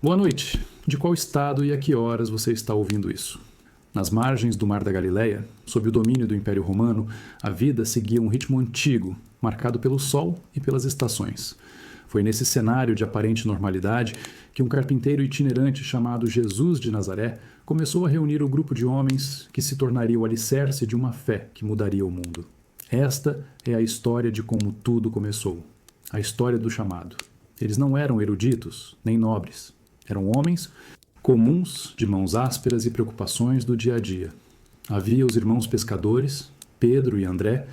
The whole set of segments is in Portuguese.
Boa noite. De qual estado e a que horas você está ouvindo isso? Nas margens do Mar da Galileia, sob o domínio do Império Romano, a vida seguia um ritmo antigo, marcado pelo sol e pelas estações. Foi nesse cenário de aparente normalidade que um carpinteiro itinerante chamado Jesus de Nazaré começou a reunir o grupo de homens que se tornaria o alicerce de uma fé que mudaria o mundo. Esta é a história de como tudo começou. A história do chamado. Eles não eram eruditos, nem nobres. Eram homens comuns, de mãos ásperas e preocupações do dia a dia. Havia os irmãos pescadores, Pedro e André,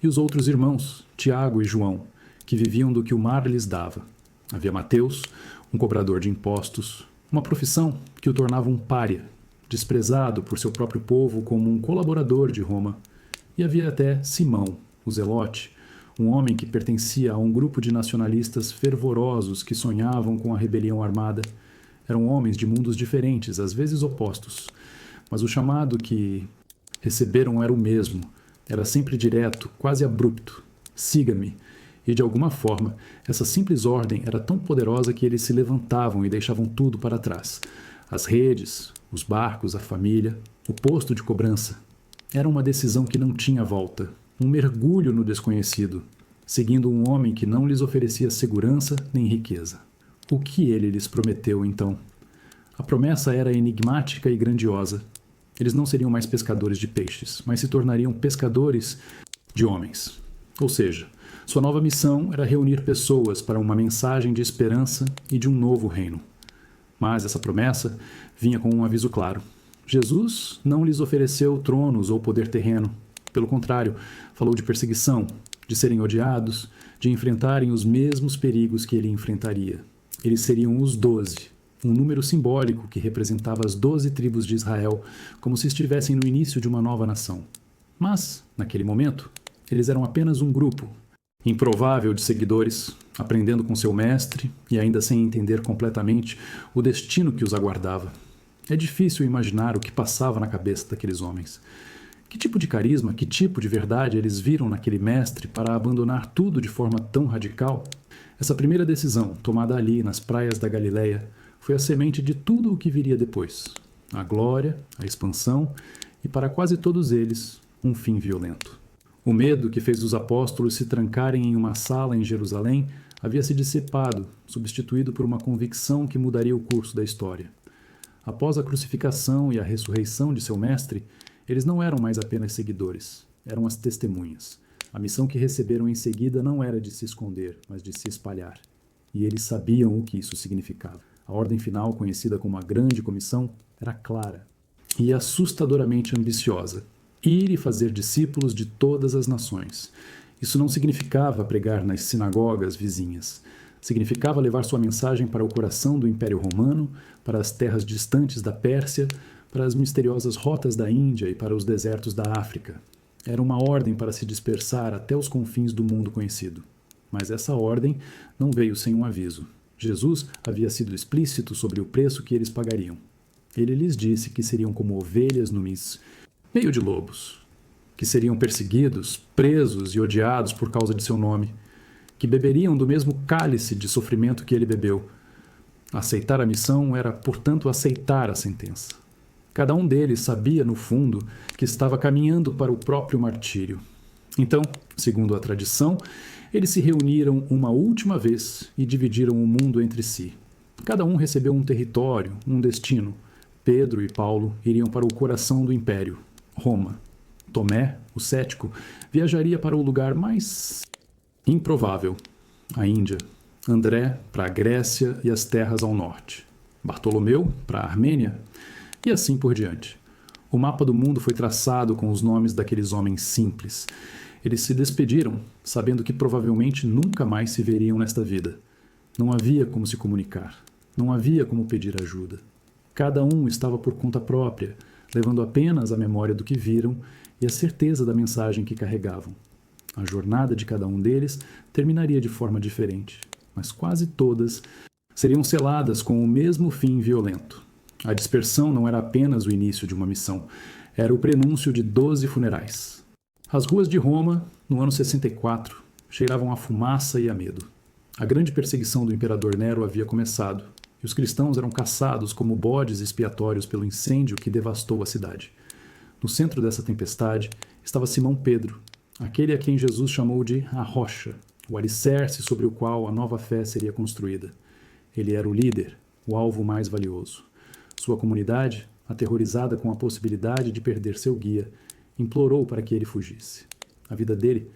e os outros irmãos, Tiago e João, que viviam do que o mar lhes dava. Havia Mateus, um cobrador de impostos, uma profissão que o tornava um pária, desprezado por seu próprio povo como um colaborador de Roma. E havia até Simão, o Zelote, um homem que pertencia a um grupo de nacionalistas fervorosos que sonhavam com a rebelião armada. Eram homens de mundos diferentes, às vezes opostos, mas o chamado que receberam era o mesmo. Era sempre direto, quase abrupto. Siga-me. E, de alguma forma, essa simples ordem era tão poderosa que eles se levantavam e deixavam tudo para trás. As redes, os barcos, a família, o posto de cobrança. Era uma decisão que não tinha volta. Um mergulho no desconhecido, seguindo um homem que não lhes oferecia segurança nem riqueza. O que ele lhes prometeu, então? A promessa era enigmática e grandiosa. Eles não seriam mais pescadores de peixes, mas se tornariam pescadores de homens. Ou seja, sua nova missão era reunir pessoas para uma mensagem de esperança e de um novo reino. Mas essa promessa vinha com um aviso claro. Jesus não lhes ofereceu tronos ou poder terreno. Pelo contrário, falou de perseguição, de serem odiados, de enfrentarem os mesmos perigos que ele enfrentaria. Eles seriam os 12, um número simbólico que representava as 12 tribos de Israel, como se estivessem no início de uma nova nação. Mas, naquele momento, eles eram apenas um grupo, improvável de seguidores, aprendendo com seu mestre e ainda sem entender completamente o destino que os aguardava. É difícil imaginar o que passava na cabeça daqueles homens. Que tipo de carisma, que tipo de verdade eles viram naquele mestre para abandonar tudo de forma tão radical? Essa primeira decisão, tomada ali nas praias da Galileia, foi a semente de tudo o que viria depois. A glória, a expansão e, para quase todos eles, um fim violento. O medo que fez os apóstolos se trancarem em uma sala em Jerusalém havia se dissipado, substituído por uma convicção que mudaria o curso da história. Após a crucificação e a ressurreição de seu mestre, eles não eram mais apenas seguidores, eram as testemunhas. A missão que receberam em seguida não era de se esconder, mas de se espalhar. E eles sabiam o que isso significava. A ordem final, conhecida como a Grande Comissão, era clara e assustadoramente ambiciosa. Ir e fazer discípulos de todas as nações. Isso não significava pregar nas sinagogas vizinhas. Significava levar sua mensagem para o coração do Império Romano, para as terras distantes da Pérsia, para as misteriosas rotas da Índia e para os desertos da África. Era uma ordem para se dispersar até os confins do mundo conhecido. Mas essa ordem não veio sem um aviso. Jesus havia sido explícito sobre o preço que eles pagariam. Ele lhes disse que seriam como ovelhas no meio de lobos, que seriam perseguidos, presos e odiados por causa de seu nome, que beberiam do mesmo cálice de sofrimento que ele bebeu. Aceitar a missão era, portanto, aceitar a sentença. Cada um deles sabia, no fundo, que estava caminhando para o próprio martírio. Então, segundo a tradição, eles se reuniram uma última vez e dividiram o mundo entre si. Cada um recebeu um território, um destino. Pedro e Paulo iriam para o coração do império, Roma. Tomé, o cético, viajaria para o lugar mais improvável, a Índia. André para a Grécia e as terras ao norte. Bartolomeu para a Armênia. E assim por diante. O mapa do mundo foi traçado com os nomes daqueles homens simples. Eles se despediram, sabendo que provavelmente nunca mais se veriam nesta vida. Não havia como se comunicar. Não havia como pedir ajuda. Cada um estava por conta própria, levando apenas a memória do que viram e a certeza da mensagem que carregavam. A jornada de cada um deles terminaria de forma diferente, mas quase todas seriam seladas com o mesmo fim violento. A dispersão não era apenas o início de uma missão, era o prenúncio de 12 funerais. As ruas de Roma, no ano 64, cheiravam a fumaça e a medo. A grande perseguição do imperador Nero havia começado. e os cristãos eram caçados como bodes expiatórios pelo incêndio que devastou a cidade. No centro dessa tempestade estava Simão Pedro, aquele a quem Jesus chamou de a rocha, o alicerce sobre o qual a nova fé seria construída. Ele era o líder, o alvo mais valioso. Sua comunidade, aterrorizada com a possibilidade de perder seu guia, implorou para que ele fugisse. A vida dele,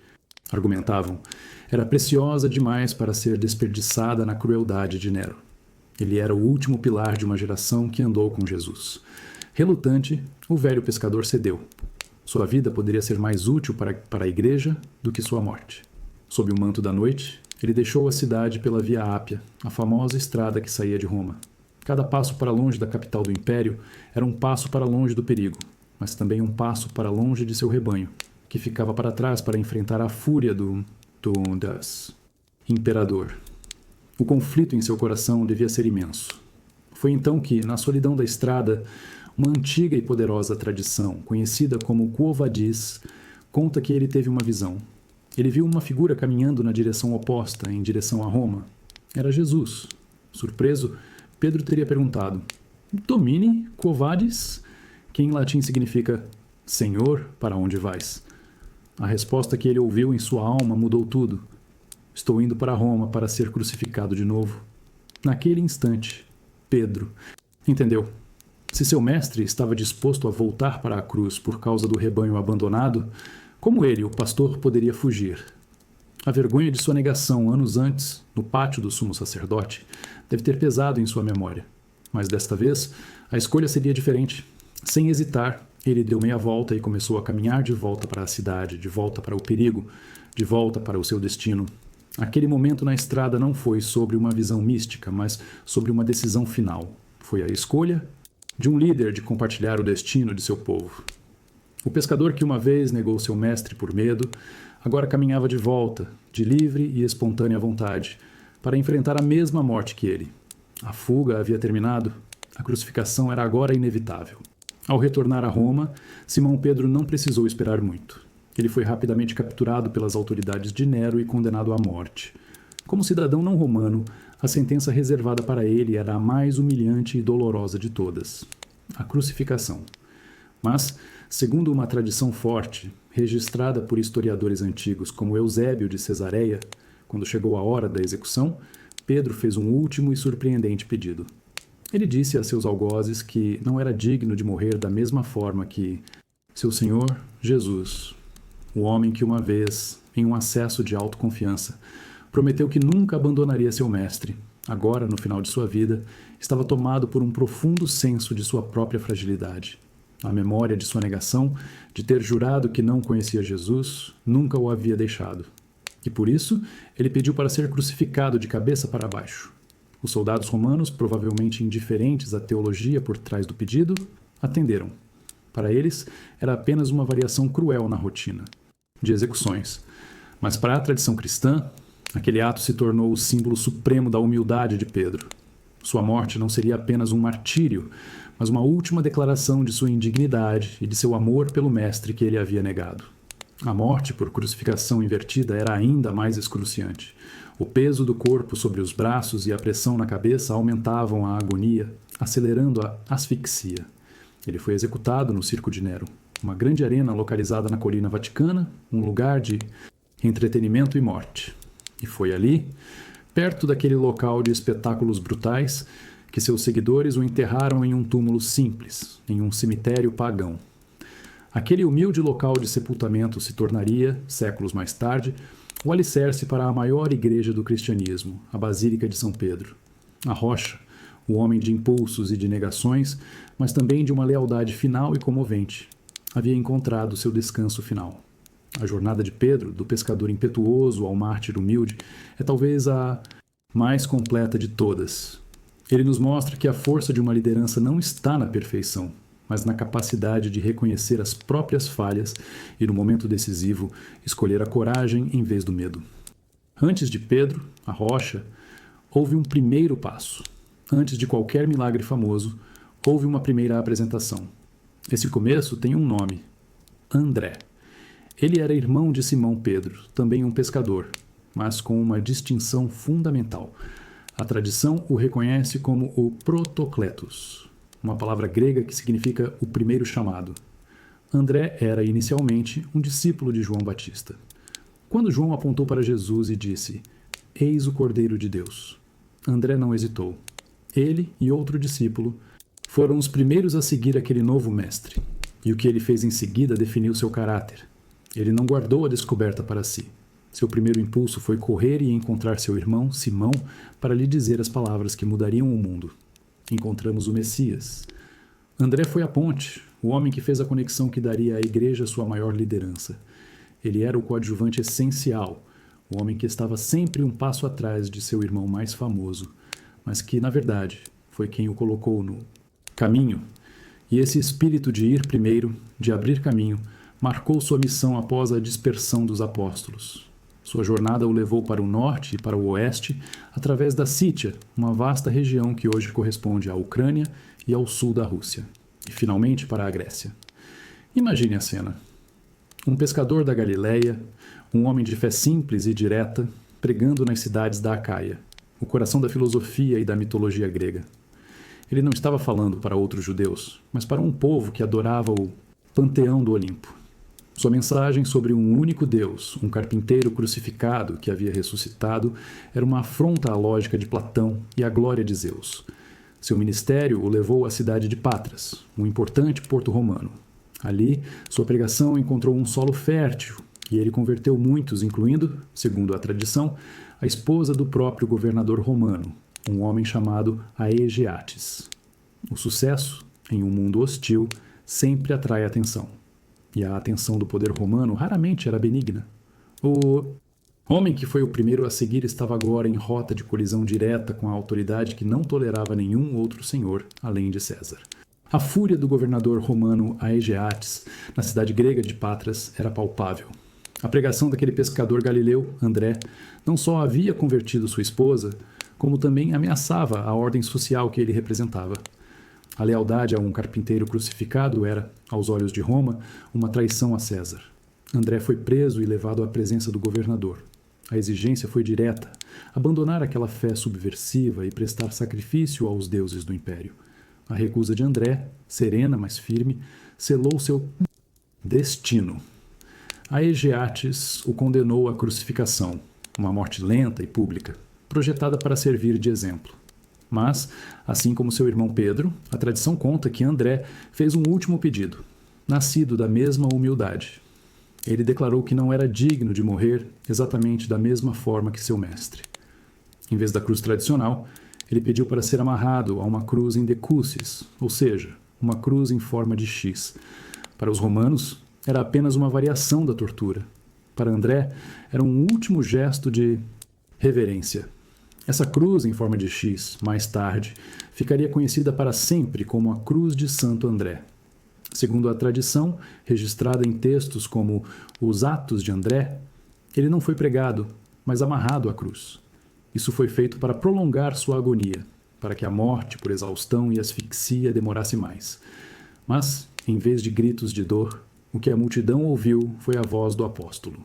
argumentavam, era preciosa demais para ser desperdiçada na crueldade de Nero. Ele era o último pilar de uma geração que andou com Jesus. Relutante, o velho pescador cedeu. Sua vida poderia ser mais útil para a igreja do que sua morte. Sob o manto da noite, ele deixou a cidade pela Via Ápia, a famosa estrada que saía de Roma. Cada passo para longe da capital do império era um passo para longe do perigo, mas também um passo para longe de seu rebanho, que ficava para trás para enfrentar a fúria do imperador. O conflito em seu coração devia ser imenso. Foi então que, na solidão da estrada, uma antiga e poderosa tradição, conhecida como Quo Vadis, conta que ele teve uma visão. Ele viu uma figura caminhando na direção oposta, em direção a Roma. Era Jesus. Surpreso, Pedro teria perguntado: Domine, Quo Vadis? Que em latim significa Senhor, para onde vais? A resposta que ele ouviu em sua alma mudou tudo. Estou indo para Roma para ser crucificado de novo. Naquele instante, Pedro entendeu. Se seu mestre estava disposto a voltar para a cruz por causa do rebanho abandonado, como ele, o pastor, poderia fugir? A vergonha de sua negação anos antes, no pátio do sumo sacerdote, deve ter pesado em sua memória. Mas desta vez, a escolha seria diferente. Sem hesitar, ele deu meia volta e começou a caminhar de volta para a cidade, de volta para o perigo, de volta para o seu destino. Aquele momento na estrada não foi sobre uma visão mística, mas sobre uma decisão final. Foi a escolha de um líder de compartilhar o destino de seu povo. O pescador que uma vez negou seu mestre por medo, agora caminhava de volta, de livre e espontânea vontade, para enfrentar a mesma morte que ele. A fuga havia terminado, a crucificação era agora inevitável. Ao retornar a Roma, Simão Pedro não precisou esperar muito. Ele foi rapidamente capturado pelas autoridades de Nero e condenado à morte. Como cidadão não romano, a sentença reservada para ele era a mais humilhante e dolorosa de todas: a crucificação. Mas, segundo uma tradição forte, registrada por historiadores antigos como Eusébio de Cesareia, quando chegou a hora da execução, Pedro fez um último e surpreendente pedido. Ele disse a seus algozes que não era digno de morrer da mesma forma que seu Senhor Jesus, o homem que uma vez, em um acesso de autoconfiança, prometeu que nunca abandonaria seu mestre. Agora, no final de sua vida, estava tomado por um profundo senso de sua própria fragilidade. A memória de sua negação, de ter jurado que não conhecia Jesus, nunca o havia deixado. E por isso, ele pediu para ser crucificado de cabeça para baixo. Os soldados romanos, provavelmente indiferentes à teologia por trás do pedido, atenderam. Para eles, era apenas uma variação cruel na rotina de execuções. Mas para a tradição cristã, aquele ato se tornou o símbolo supremo da humildade de Pedro. Sua morte não seria apenas um martírio, mas uma última declaração de sua indignidade e de seu amor pelo mestre que ele havia negado. A morte por crucificação invertida era ainda mais excruciante. O peso do corpo sobre os braços e a pressão na cabeça aumentavam a agonia, acelerando a asfixia. Ele foi executado no Circo de Nero, uma grande arena localizada na colina Vaticana, um lugar de entretenimento e morte. E foi ali, perto daquele local de espetáculos brutais, que seus seguidores o enterraram em um túmulo simples, em um cemitério pagão. Aquele humilde local de sepultamento se tornaria, séculos mais tarde, o alicerce para a maior igreja do cristianismo, a Basílica de São Pedro. A rocha, o homem de impulsos e de negações, mas também de uma lealdade final e comovente, havia encontrado seu descanso final. A jornada de Pedro, do pescador impetuoso ao mártir humilde, é talvez a mais completa de todas. Ele nos mostra que a força de uma liderança não está na perfeição, mas na capacidade de reconhecer as próprias falhas e, no momento decisivo, escolher a coragem em vez do medo. Antes de Pedro, a rocha, houve um primeiro passo. Antes de qualquer milagre famoso, houve uma primeira apresentação. Esse começo tem um nome: André. Ele era irmão de Simão Pedro, também um pescador, mas com uma distinção fundamental. A tradição o reconhece como o protokletos, uma palavra grega que significa o primeiro chamado. André era inicialmente um discípulo de João Batista. Quando João apontou para Jesus e disse: "Eis o Cordeiro de Deus", André não hesitou. Ele e outro discípulo foram os primeiros a seguir aquele novo mestre, e o que ele fez em seguida definiu seu caráter. Ele não guardou a descoberta para si. Seu primeiro impulso foi correr e encontrar seu irmão, Simão, para lhe dizer as palavras que mudariam o mundo. Encontramos o Messias. André foi a ponte, o homem que fez a conexão que daria à igreja sua maior liderança. Ele era o coadjuvante essencial, o homem que estava sempre um passo atrás de seu irmão mais famoso, mas que, na verdade, foi quem o colocou no caminho. E esse espírito de ir primeiro, de abrir caminho, marcou sua missão após a dispersão dos apóstolos. Sua jornada o levou para o norte e para o oeste, através da Sítia, uma vasta região que hoje corresponde à Ucrânia e ao sul da Rússia, e finalmente para a Grécia. Imagine a cena. Um pescador da Galileia, um homem de fé simples e direta, pregando nas cidades da Acaia, o coração da filosofia e da mitologia grega. Ele não estava falando para outros judeus, mas para um povo que adorava o panteão do Olimpo. Sua mensagem sobre um único Deus, um carpinteiro crucificado que havia ressuscitado, era uma afronta à lógica de Platão e à glória de Zeus. Seu ministério o levou à cidade de Patras, um importante porto romano. Ali, sua pregação encontrou um solo fértil e ele converteu muitos, incluindo, segundo a tradição, a esposa do próprio governador romano, um homem chamado Aegeates. O sucesso, em um mundo hostil, sempre atrai atenção. E a atenção do poder romano raramente era benigna. O homem que foi o primeiro a seguir estava agora em rota de colisão direta com a autoridade que não tolerava nenhum outro senhor além de César. A fúria do governador romano Aegeates na cidade grega de Patras era palpável. A pregação daquele pescador galileu, André, não só havia convertido sua esposa, como também ameaçava a ordem social que ele representava. A lealdade a um carpinteiro crucificado era, aos olhos de Roma, uma traição a César. André foi preso e levado à presença do governador. A exigência foi direta: abandonar aquela fé subversiva e prestar sacrifício aos deuses do império. A recusa de André, serena, mas firme, selou seu destino. Aegeates o condenou à crucificação, uma morte lenta e pública, projetada para servir de exemplo. Mas, assim como seu irmão Pedro, a tradição conta que André fez um último pedido, nascido da mesma humildade. Ele declarou que não era digno de morrer exatamente da mesma forma que seu mestre. Em vez da cruz tradicional, ele pediu para ser amarrado a uma cruz em decúcis, ou seja, uma cruz em forma de X. Para os romanos, era apenas uma variação da tortura. Para André, era um último gesto de reverência. Essa cruz em forma de X, mais tarde, ficaria conhecida para sempre como a Cruz de Santo André. Segundo a tradição, registrada em textos como os Atos de André, ele não foi pregado, mas amarrado à cruz. Isso foi feito para prolongar sua agonia, para que a morte por exaustão e asfixia demorasse mais. Mas, em vez de gritos de dor, o que a multidão ouviu foi a voz do apóstolo.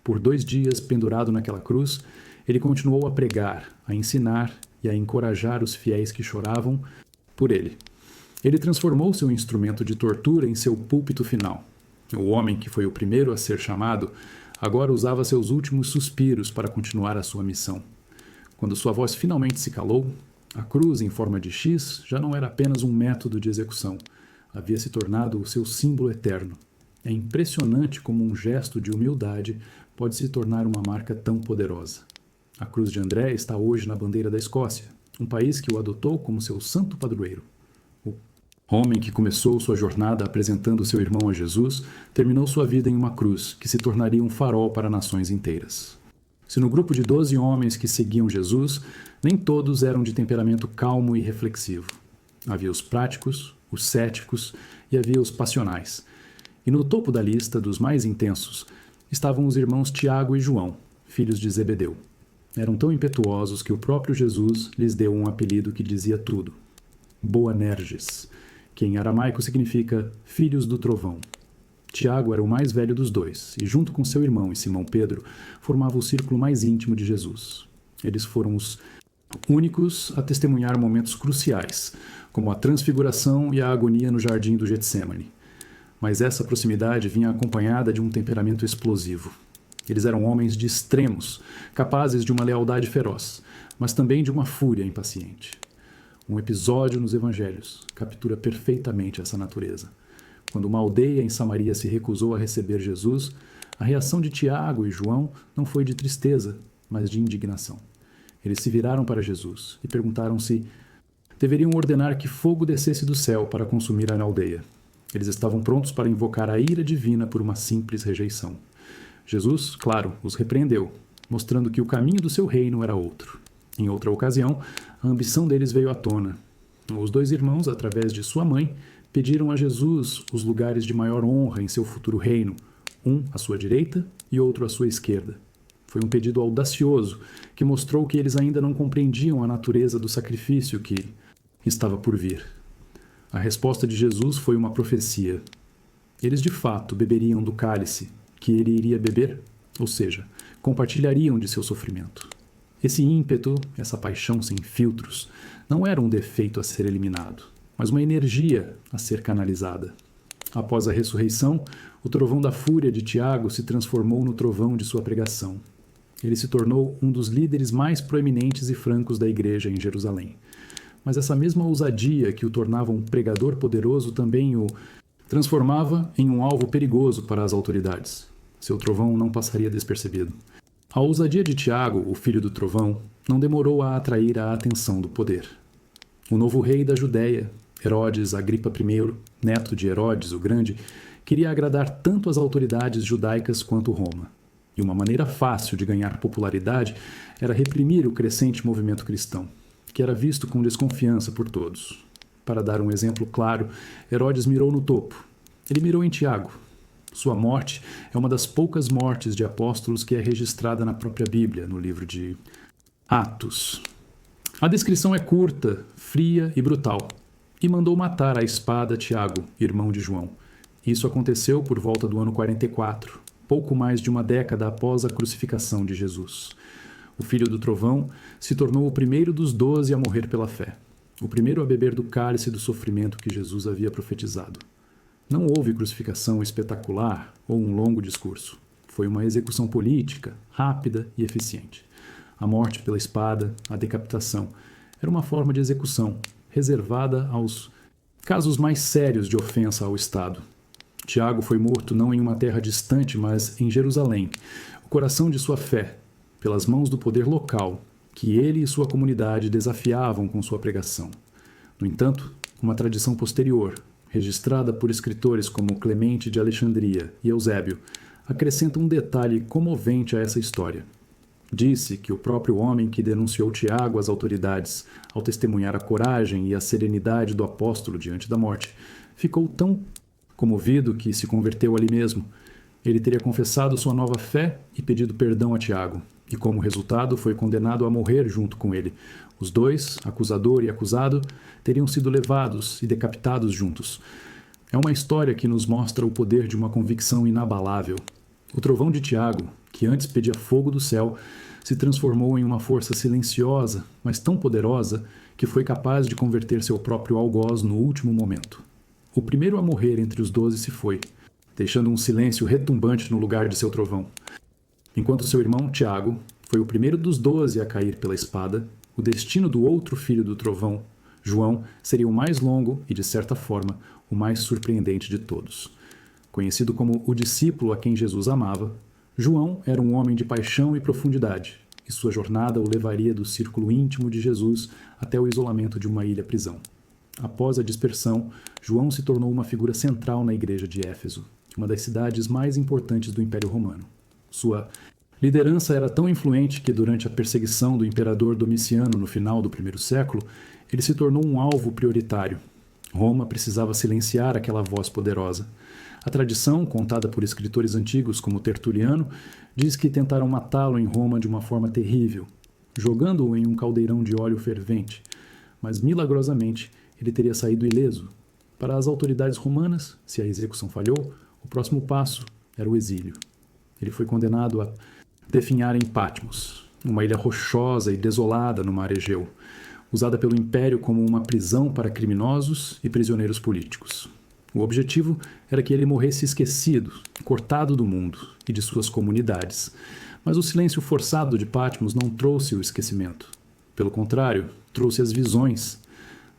Por 2 dias pendurado naquela cruz, ele continuou a pregar, a ensinar e a encorajar os fiéis que choravam por ele. Ele transformou seu instrumento de tortura em seu púlpito final. O homem que foi o primeiro a ser chamado agora usava seus últimos suspiros para continuar a sua missão. Quando sua voz finalmente se calou, a cruz em forma de X já não era apenas um método de execução, havia se tornado o seu símbolo eterno. É impressionante como um gesto de humildade pode se tornar uma marca tão poderosa. A cruz de André está hoje na bandeira da Escócia, um país que o adotou como seu santo padroeiro. O homem que começou sua jornada apresentando seu irmão a Jesus, terminou sua vida em uma cruz que se tornaria um farol para nações inteiras. Se no grupo de 12 homens que seguiam Jesus, nem todos eram de temperamento calmo e reflexivo. Havia os práticos, os céticos e havia os passionais. E no topo da lista dos mais intensos estavam os irmãos Tiago e João, filhos de Zebedeu. Eram tão impetuosos que o próprio Jesus lhes deu um apelido que dizia tudo: Boanerges, que em aramaico significa filhos do trovão. Tiago era o mais velho dos dois, e junto com seu irmão e Simão Pedro, formava o círculo mais íntimo de Jesus. Eles foram os únicos a testemunhar momentos cruciais, como a transfiguração e a agonia no jardim do Getsêmani. Mas essa proximidade vinha acompanhada de um temperamento explosivo. Eles eram homens de extremos, capazes de uma lealdade feroz, mas também de uma fúria impaciente. Um episódio nos Evangelhos captura perfeitamente essa natureza. Quando uma aldeia em Samaria se recusou a receber Jesus, a reação de Tiago e João não foi de tristeza, mas de indignação. Eles se viraram para Jesus e perguntaram se deveriam ordenar que fogo descesse do céu para consumir a aldeia. Eles estavam prontos para invocar a ira divina por uma simples rejeição. Jesus, claro, os repreendeu, mostrando que o caminho do seu reino era outro. Em outra ocasião, a ambição deles veio à tona. Os dois irmãos, através de sua mãe, pediram a Jesus os lugares de maior honra em seu futuro reino, um à sua direita e outro à sua esquerda. Foi um pedido audacioso que mostrou que eles ainda não compreendiam a natureza do sacrifício que estava por vir. A resposta de Jesus foi uma profecia. Eles de fato beberiam do cálice que ele iria beber, ou seja, compartilhariam de seu sofrimento. Esse ímpeto, essa paixão sem filtros, não era um defeito a ser eliminado, mas uma energia a ser canalizada. Após a ressurreição, o trovão da fúria de Tiago se transformou no trovão de sua pregação. Ele se tornou um dos líderes mais proeminentes e francos da igreja em Jerusalém. Mas essa mesma ousadia que o tornava um pregador poderoso também o transformava em um alvo perigoso para as autoridades. Seu trovão não passaria despercebido. A ousadia de Tiago, o filho do trovão, não demorou a atrair a atenção do poder. O novo rei da Judéia, Herodes Agripa I, neto de Herodes o Grande, queria agradar tanto as autoridades judaicas quanto Roma. E uma maneira fácil de ganhar popularidade era reprimir o crescente movimento cristão, que era visto com desconfiança por todos. Para dar um exemplo claro, Herodes mirou no topo. Ele mirou em Tiago. Sua morte é uma das poucas mortes de apóstolos que é registrada na própria Bíblia, no livro de Atos. A descrição é curta, fria e brutal. E mandou matar à espada Tiago, irmão de João. Isso aconteceu por volta do ano 44, pouco mais de uma década após a crucificação de Jesus. O filho do trovão se tornou o primeiro dos 12 a morrer pela fé, o primeiro a beber do cálice do sofrimento que Jesus havia profetizado. Não houve crucificação espetacular ou um longo discurso. Foi uma execução política, rápida e eficiente. A morte pela espada, a decapitação, era uma forma de execução reservada aos casos mais sérios de ofensa ao Estado. Tiago foi morto não em uma terra distante, mas em Jerusalém, o coração de sua fé, pelas mãos do poder local, que ele e sua comunidade desafiavam com sua pregação. No entanto, uma tradição posterior, registrada por escritores como Clemente de Alexandria e Eusébio, acrescenta um detalhe comovente a essa história. Disse que o próprio homem que denunciou Tiago às autoridades, ao testemunhar a coragem e a serenidade do apóstolo diante da morte, ficou tão comovido que se converteu ali mesmo. Ele teria confessado sua nova fé e pedido perdão a Tiago, e como resultado foi condenado a morrer junto com ele. Os dois, acusador e acusado, teriam sido levados e decapitados juntos. É uma história que nos mostra o poder de uma convicção inabalável. O trovão de Tiago, que antes pedia fogo do céu, se transformou em uma força silenciosa, mas tão poderosa, que foi capaz de converter seu próprio algoz no último momento. O primeiro a morrer entre os 12 se foi, deixando um silêncio retumbante no lugar de seu trovão. Enquanto seu irmão, Tiago, foi o primeiro dos 12 a cair pela espada, o destino do outro filho do trovão, João, seria o mais longo e, de certa forma, o mais surpreendente de todos. Conhecido como o discípulo a quem Jesus amava, João era um homem de paixão e profundidade, e sua jornada o levaria do círculo íntimo de Jesus até o isolamento de uma ilha-prisão. Após a dispersão, João se tornou uma figura central na igreja de Éfeso, uma das cidades mais importantes do Império Romano. Sua liderança era tão influente que, durante a perseguição do imperador Domiciano no final do primeiro século, ele se tornou um alvo prioritário. Roma precisava silenciar aquela voz poderosa. A tradição, contada por escritores antigos como Tertuliano, diz que tentaram matá-lo em Roma de uma forma terrível, jogando-o em um caldeirão de óleo fervente. Mas, milagrosamente, ele teria saído ileso. Para as autoridades romanas, se a execução falhou, o próximo passo era o exílio. Ele foi condenado a definhar em Patmos, uma ilha rochosa e desolada no mar Egeu, usada pelo Império como uma prisão para criminosos e prisioneiros políticos. O objetivo era que ele morresse esquecido, cortado do mundo e de suas comunidades. Mas o silêncio forçado de Patmos não trouxe o esquecimento. Pelo contrário, trouxe as visões.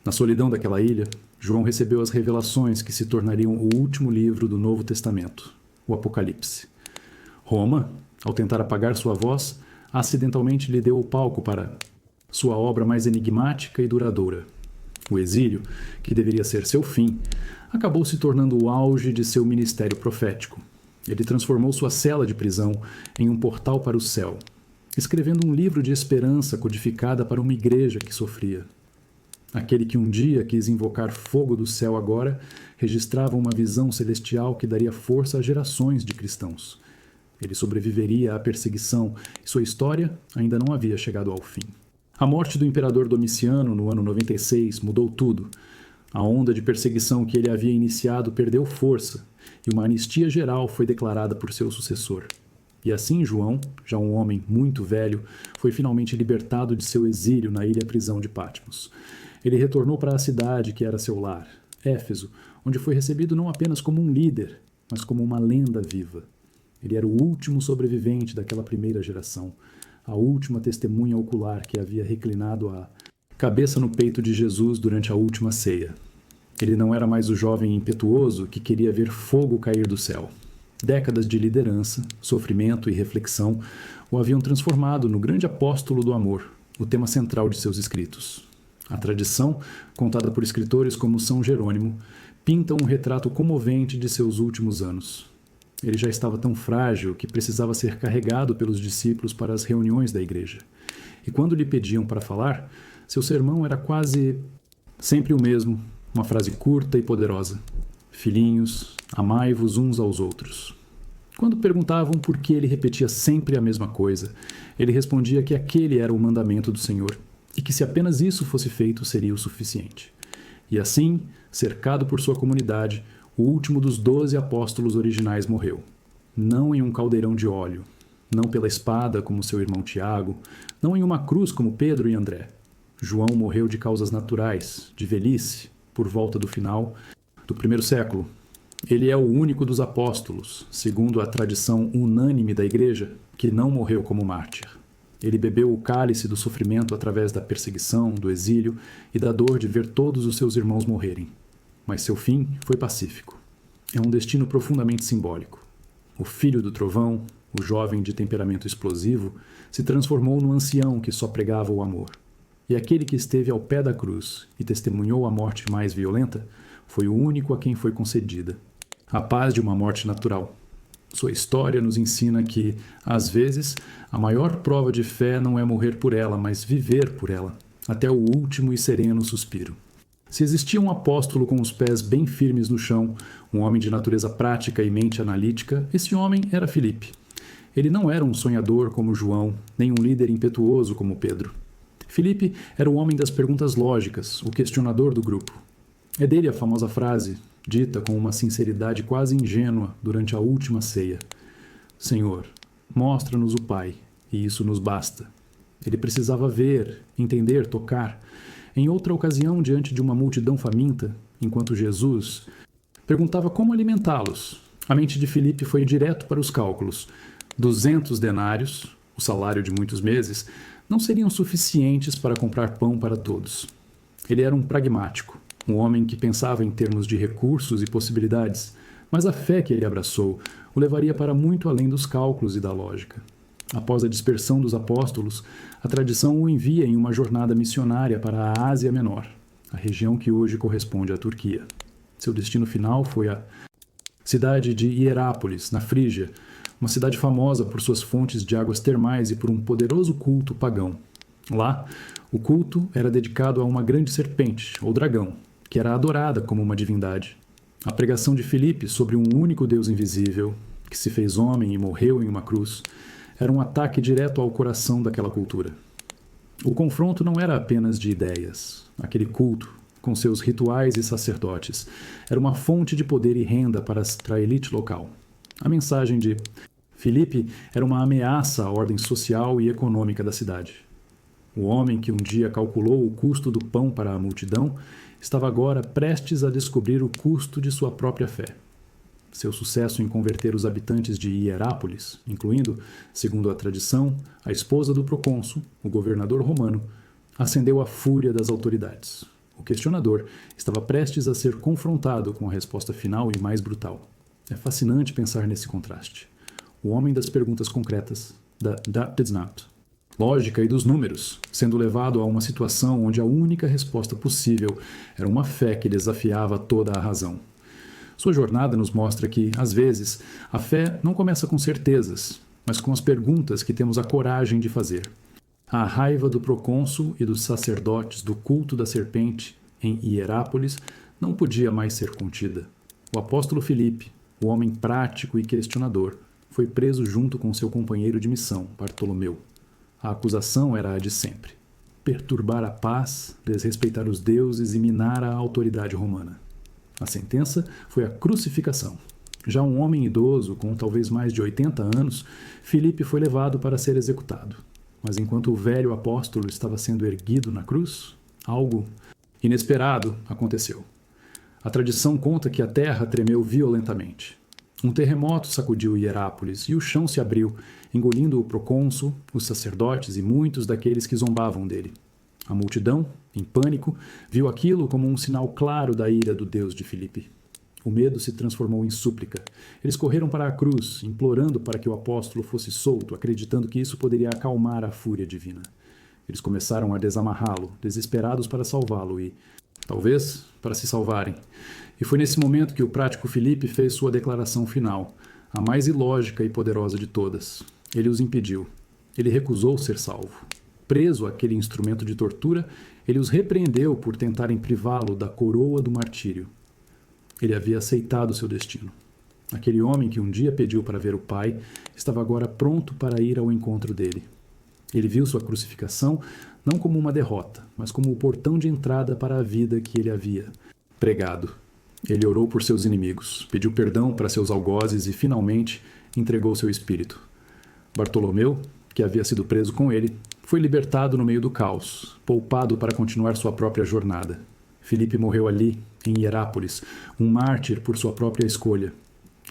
Na solidão daquela ilha, João recebeu as revelações que se tornariam o último livro do Novo Testamento, o Apocalipse. Roma, ao tentar apagar sua voz, acidentalmente lhe deu o palco para sua obra mais enigmática e duradoura. O exílio, que deveria ser seu fim, acabou se tornando o auge de seu ministério profético. Ele transformou sua cela de prisão em um portal para o céu, escrevendo um livro de esperança codificada para uma igreja que sofria. Aquele que um dia quis invocar fogo do céu agora registrava uma visão celestial que daria força a gerações de cristãos. Ele sobreviveria à perseguição e sua história ainda não havia chegado ao fim. A morte do imperador Domiciano no ano 96 mudou tudo. A onda de perseguição que ele havia iniciado perdeu força e uma anistia geral foi declarada por seu sucessor. E assim João, já um homem muito velho, foi finalmente libertado de seu exílio na ilha-prisão de Patmos. Ele retornou para a cidade que era seu lar, Éfeso, onde foi recebido não apenas como um líder, mas como uma lenda viva. Ele era o último sobrevivente daquela primeira geração, a última testemunha ocular que havia reclinado a cabeça no peito de Jesus durante a última ceia. Ele não era mais o jovem impetuoso que queria ver fogo cair do céu. Décadas de liderança, sofrimento e reflexão o haviam transformado no grande apóstolo do amor, o tema central de seus escritos. A tradição, contada por escritores como São Jerônimo, pinta um retrato comovente de seus últimos anos. Ele já estava tão frágil que precisava ser carregado pelos discípulos para as reuniões da igreja. E quando lhe pediam para falar, seu sermão era quase sempre o mesmo, uma frase curta e poderosa. Filhinhos, amai-vos uns aos outros. Quando perguntavam por que ele repetia sempre a mesma coisa, ele respondia que aquele era o mandamento do Senhor e que se apenas isso fosse feito seria o suficiente. E assim, cercado por sua comunidade, o último dos 12 apóstolos originais morreu. Não em um caldeirão de óleo, não pela espada como seu irmão Tiago, não em uma cruz como Pedro e André. João morreu de causas naturais, de velhice, por volta do final do primeiro século. Ele é o único dos apóstolos, segundo a tradição unânime da igreja, que não morreu como mártir. Ele bebeu o cálice do sofrimento através da perseguição, do exílio e da dor de ver todos os seus irmãos morrerem. Mas seu fim foi pacífico. É um destino profundamente simbólico. O filho do trovão, o jovem de temperamento explosivo, se transformou no ancião que só pregava o amor. E aquele que esteve ao pé da cruz e testemunhou a morte mais violenta foi o único a quem foi concedida a paz de uma morte natural. Sua história nos ensina que, às vezes, a maior prova de fé não é morrer por ela, mas viver por ela, até o último e sereno suspiro. Se existia um apóstolo com os pés bem firmes no chão, um homem de natureza prática e mente analítica, esse homem era Filipe. Ele não era um sonhador como João, nem um líder impetuoso como Pedro. Filipe era o homem das perguntas lógicas, o questionador do grupo. É dele a famosa frase, dita com uma sinceridade quase ingênua durante a última ceia: Senhor, mostra-nos o Pai, e isso nos basta. Ele precisava ver, entender, tocar. Em outra ocasião, diante de uma multidão faminta, enquanto Jesus perguntava como alimentá-los, a mente de Filipe foi direto para os cálculos. 200 denários, o salário de muitos meses, não seriam suficientes para comprar pão para todos. Ele era um pragmático, um homem que pensava em termos de recursos e possibilidades, mas a fé que ele abraçou o levaria para muito além dos cálculos e da lógica. Após a dispersão dos apóstolos, a tradição o envia em uma jornada missionária para a Ásia Menor, a região que hoje corresponde à Turquia. Seu destino final foi a cidade de Hierápolis, na Frígia, uma cidade famosa por suas fontes de águas termais e por um poderoso culto pagão. Lá, o culto era dedicado a uma grande serpente, ou dragão, que era adorada como uma divindade. A pregação de Filipe sobre um único Deus invisível, que se fez homem e morreu em uma cruz, era um ataque direto ao coração daquela cultura. O confronto não era apenas de ideias. Aquele culto, com seus rituais e sacerdotes, era uma fonte de poder e renda para a elite local. A mensagem de Filipe era uma ameaça à ordem social e econômica da cidade. O homem que um dia calculou o custo do pão para a multidão estava agora prestes a descobrir o custo de sua própria fé. Seu sucesso em converter os habitantes de Hierápolis, incluindo, segundo a tradição, a esposa do procônsul, o governador romano, acendeu a fúria das autoridades. O questionador estava prestes a ser confrontado com a resposta final e mais brutal. É fascinante pensar nesse contraste. O homem das perguntas concretas, da Dattidsnacht, lógica e dos números, sendo levado a uma situação onde a única resposta possível era uma fé que desafiava toda a razão. Sua jornada nos mostra que, às vezes, a fé não começa com certezas, mas com as perguntas que temos a coragem de fazer. A raiva do procônsul e dos sacerdotes do culto da serpente em Hierápolis não podia mais ser contida. O apóstolo Filipe, o homem prático e questionador, foi preso junto com seu companheiro de missão, Bartolomeu. A acusação era a de sempre: perturbar a paz, desrespeitar os deuses e minar a autoridade romana. A sentença foi a crucificação. Já um homem idoso, com talvez mais de 80 anos, Filipe foi levado para ser executado. Mas enquanto o velho apóstolo estava sendo erguido na cruz, algo inesperado aconteceu. A tradição conta que a terra tremeu violentamente. Um terremoto sacudiu Hierápolis e o chão se abriu, engolindo o procônsul, os sacerdotes e muitos daqueles que zombavam dele. A multidão, em pânico, viu aquilo como um sinal claro da ira do Deus de Filipe. O medo se transformou em súplica. Eles correram para a cruz, implorando para que o apóstolo fosse solto, acreditando que isso poderia acalmar a fúria divina. Eles começaram a desamarrá-lo, desesperados para salvá-lo e, talvez, para se salvarem. E foi nesse momento que o prático Filipe fez sua declaração final, a mais ilógica e poderosa de todas. Ele os impediu. Ele recusou ser salvo. Preso àquele instrumento de tortura, ele os repreendeu por tentarem privá-lo da coroa do martírio. Ele havia aceitado seu destino. Aquele homem que um dia pediu para ver o Pai estava agora pronto para ir ao encontro dele. Ele viu sua crucificação não como uma derrota, mas como o portão de entrada para a vida que ele havia pregado. Ele orou por seus inimigos, pediu perdão para seus algozes e, finalmente, entregou seu espírito. Bartolomeu, que havia sido preso com ele, foi libertado no meio do caos, poupado para continuar sua própria jornada. Filipe morreu ali, em Hierápolis, um mártir por sua própria escolha.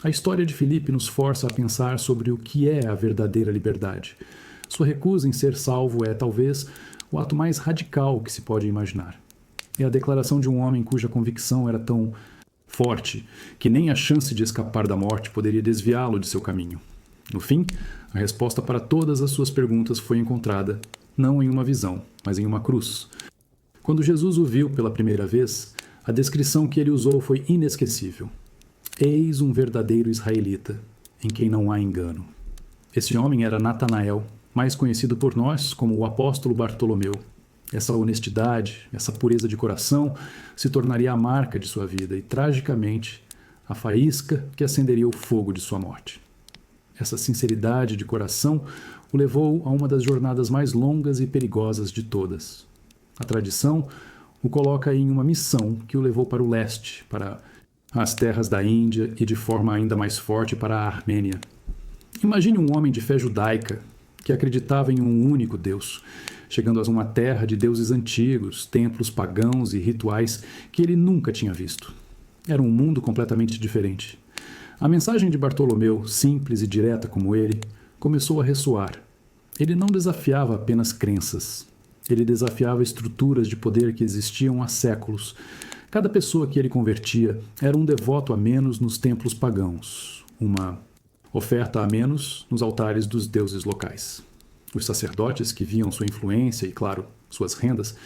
A história de Filipe nos força a pensar sobre o que é a verdadeira liberdade. Sua recusa em ser salvo é, talvez, o ato mais radical que se pode imaginar. É a declaração de um homem cuja convicção era tão forte que nem a chance de escapar da morte poderia desviá-lo de seu caminho. No fim, a resposta para todas as suas perguntas foi encontrada, não em uma visão, mas em uma cruz. Quando Jesus o viu pela primeira vez, a descrição que ele usou foi inesquecível. Eis um verdadeiro israelita, em quem não há engano. Esse homem era Natanael, mais conhecido por nós como o apóstolo Bartolomeu. Essa honestidade, essa pureza de coração se tornaria a marca de sua vida e, tragicamente, a faísca que acenderia o fogo de sua morte. Essa sinceridade de coração o levou a uma das jornadas mais longas e perigosas de todas. A tradição o coloca em uma missão que o levou para o leste, para as terras da Índia e, de forma ainda mais forte, para a Armênia. Imagine um homem de fé judaica que acreditava em um único Deus, chegando a uma terra de deuses antigos, templos pagãos e rituais que ele nunca tinha visto. Era um mundo completamente diferente. A mensagem de Bartolomeu, simples e direta como ele, começou a ressoar. Ele não desafiava apenas crenças. Ele desafiava estruturas de poder que existiam há séculos. Cada pessoa que ele convertia era um devoto a menos nos templos pagãos, uma oferta a menos nos altares dos deuses locais. Os sacerdotes, que viam sua influência e, claro, suas rendas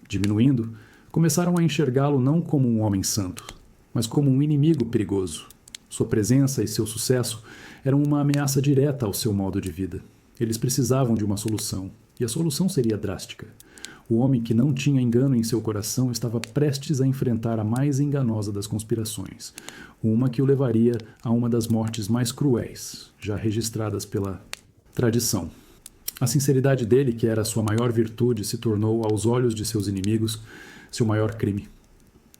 diminuindo, começaram a enxergá-lo não como um homem santo, mas como um inimigo perigoso. Sua presença e seu sucesso eram uma ameaça direta ao seu modo de vida. Eles precisavam de uma solução, e a solução seria drástica. O homem que não tinha engano em seu coração estava prestes a enfrentar a mais enganosa das conspirações, uma que o levaria a uma das mortes mais cruéis, já registradas pela tradição. A sinceridade dele, que era sua maior virtude, se tornou, aos olhos de seus inimigos, seu maior crime.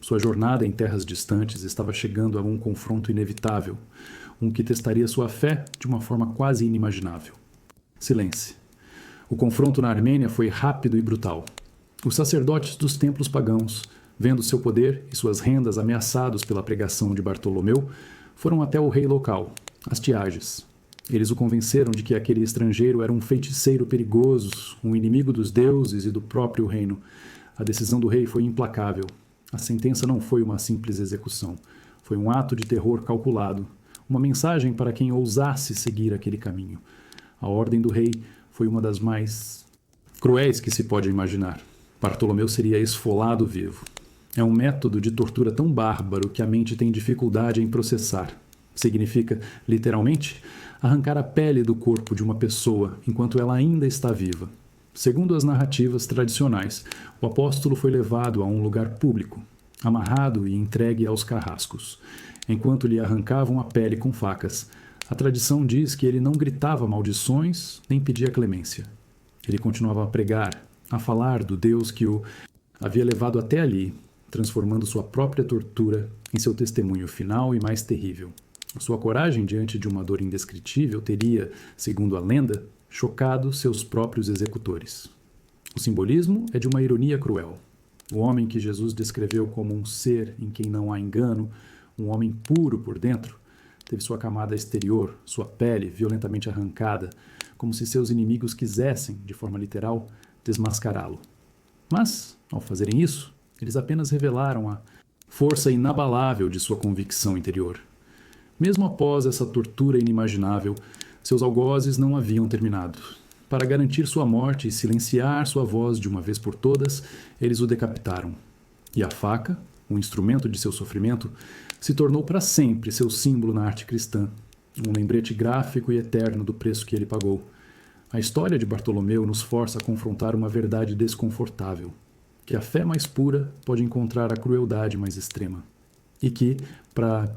Sua jornada em terras distantes estava chegando a um confronto inevitável, um que testaria sua fé de uma forma quase inimaginável. Silêncio. O confronto na Armênia foi rápido e brutal. Os sacerdotes dos templos pagãos, vendo seu poder e suas rendas ameaçados pela pregação de Bartolomeu, foram até o rei local, Astiages. Eles o convenceram de que aquele estrangeiro era um feiticeiro perigoso, um inimigo dos deuses e do próprio reino. A decisão do rei foi implacável. A sentença não foi uma simples execução. Foi um ato de terror calculado, uma mensagem para quem ousasse seguir aquele caminho. A ordem do rei foi uma das mais cruéis que se pode imaginar. Bartolomeu seria esfolado vivo. É um método de tortura tão bárbaro que a mente tem dificuldade em processar. Significa, literalmente, arrancar a pele do corpo de uma pessoa enquanto ela ainda está viva. Segundo as narrativas tradicionais, o apóstolo foi levado a um lugar público, amarrado e entregue aos carrascos. Enquanto lhe arrancavam a pele com facas, a tradição diz que ele não gritava maldições nem pedia clemência. Ele continuava a pregar, a falar do Deus que o havia levado até ali, transformando sua própria tortura em seu testemunho final e mais terrível. Sua coragem diante de uma dor indescritível teria, segundo a lenda, chocado seus próprios executores. O simbolismo é de uma ironia cruel. O homem que Jesus descreveu como um ser em quem não há engano, um homem puro por dentro, teve sua camada exterior, sua pele violentamente arrancada, como se seus inimigos quisessem, de forma literal, desmascará-lo. Mas, ao fazerem isso, eles apenas revelaram a força inabalável de sua convicção interior. Mesmo após essa tortura inimaginável, seus algozes não haviam terminado. Para garantir sua morte e silenciar sua voz de uma vez por todas, eles o decapitaram. E a faca, o instrumento de seu sofrimento, se tornou para sempre seu símbolo na arte cristã, um lembrete gráfico e eterno do preço que ele pagou. A história de Bartolomeu nos força a confrontar uma verdade desconfortável, que a fé mais pura pode encontrar a crueldade mais extrema. E que, para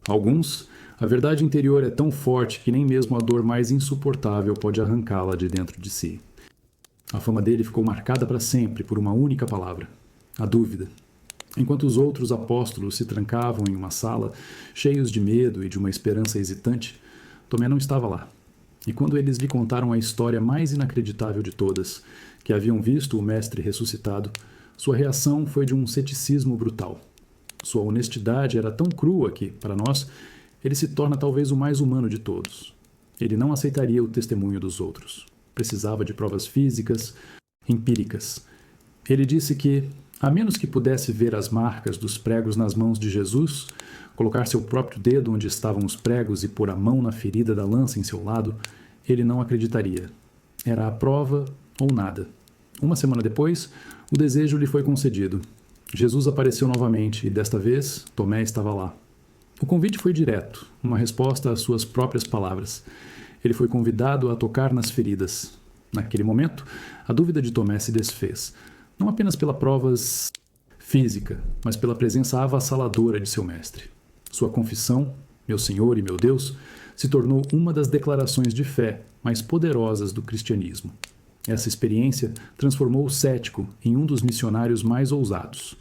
alguns, a verdade interior é tão forte que nem mesmo a dor mais insuportável pode arrancá-la de dentro de si. A fama dele ficou marcada para sempre por uma única palavra: a dúvida. Enquanto os outros apóstolos se trancavam em uma sala, cheios de medo e de uma esperança hesitante, Tomé não estava lá. E quando eles lhe contaram a história mais inacreditável de todas, que haviam visto o mestre ressuscitado, sua reação foi de um ceticismo brutal. Sua honestidade era tão crua que, para nós, ele se torna talvez o mais humano de todos. Ele não aceitaria o testemunho dos outros. Precisava de provas físicas, empíricas. Ele disse que, a menos que pudesse ver as marcas dos pregos nas mãos de Jesus, colocar seu próprio dedo onde estavam os pregos e pôr a mão na ferida da lança em seu lado, ele não acreditaria. Era a prova ou nada. Uma semana depois, o desejo lhe foi concedido. Jesus apareceu novamente e, desta vez, Tomé estava lá. O convite foi direto, uma resposta às suas próprias palavras. Ele foi convidado a tocar nas feridas. Naquele momento, a dúvida de Tomé se desfez, não apenas pela prova física, mas pela presença avassaladora de seu mestre. Sua confissão, meu Senhor e meu Deus, se tornou uma das declarações de fé mais poderosas do cristianismo. Essa experiência transformou o cético em um dos missionários mais ousados.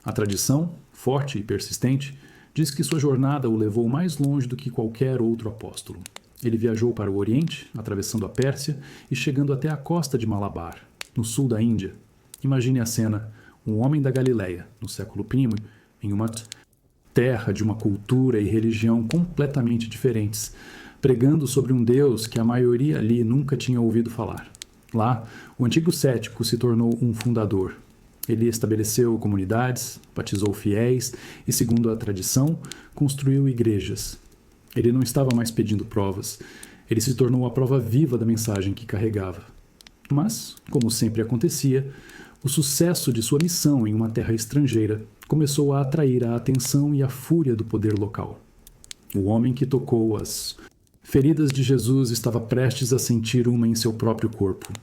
A tradição, forte e persistente, diz que sua jornada o levou mais longe do que qualquer outro apóstolo. Ele viajou para o Oriente, atravessando a Pérsia e chegando até a costa de Malabar, no sul da Índia. Imagine a cena: um homem da Galileia, no século I, em uma terra de uma cultura e religião completamente diferentes, pregando sobre um Deus que a maioria ali nunca tinha ouvido falar. Lá, o antigo cético se tornou um fundador. Ele estabeleceu comunidades, batizou fiéis e, segundo a tradição, construiu igrejas. Ele não estava mais pedindo provas. Ele se tornou a prova viva da mensagem que carregava. Mas, como sempre acontecia, o sucesso de sua missão em uma terra estrangeira começou a atrair a atenção e a fúria do poder local. O homem que tocou as feridas de Jesus estava prestes a sentir uma em seu próprio corpo.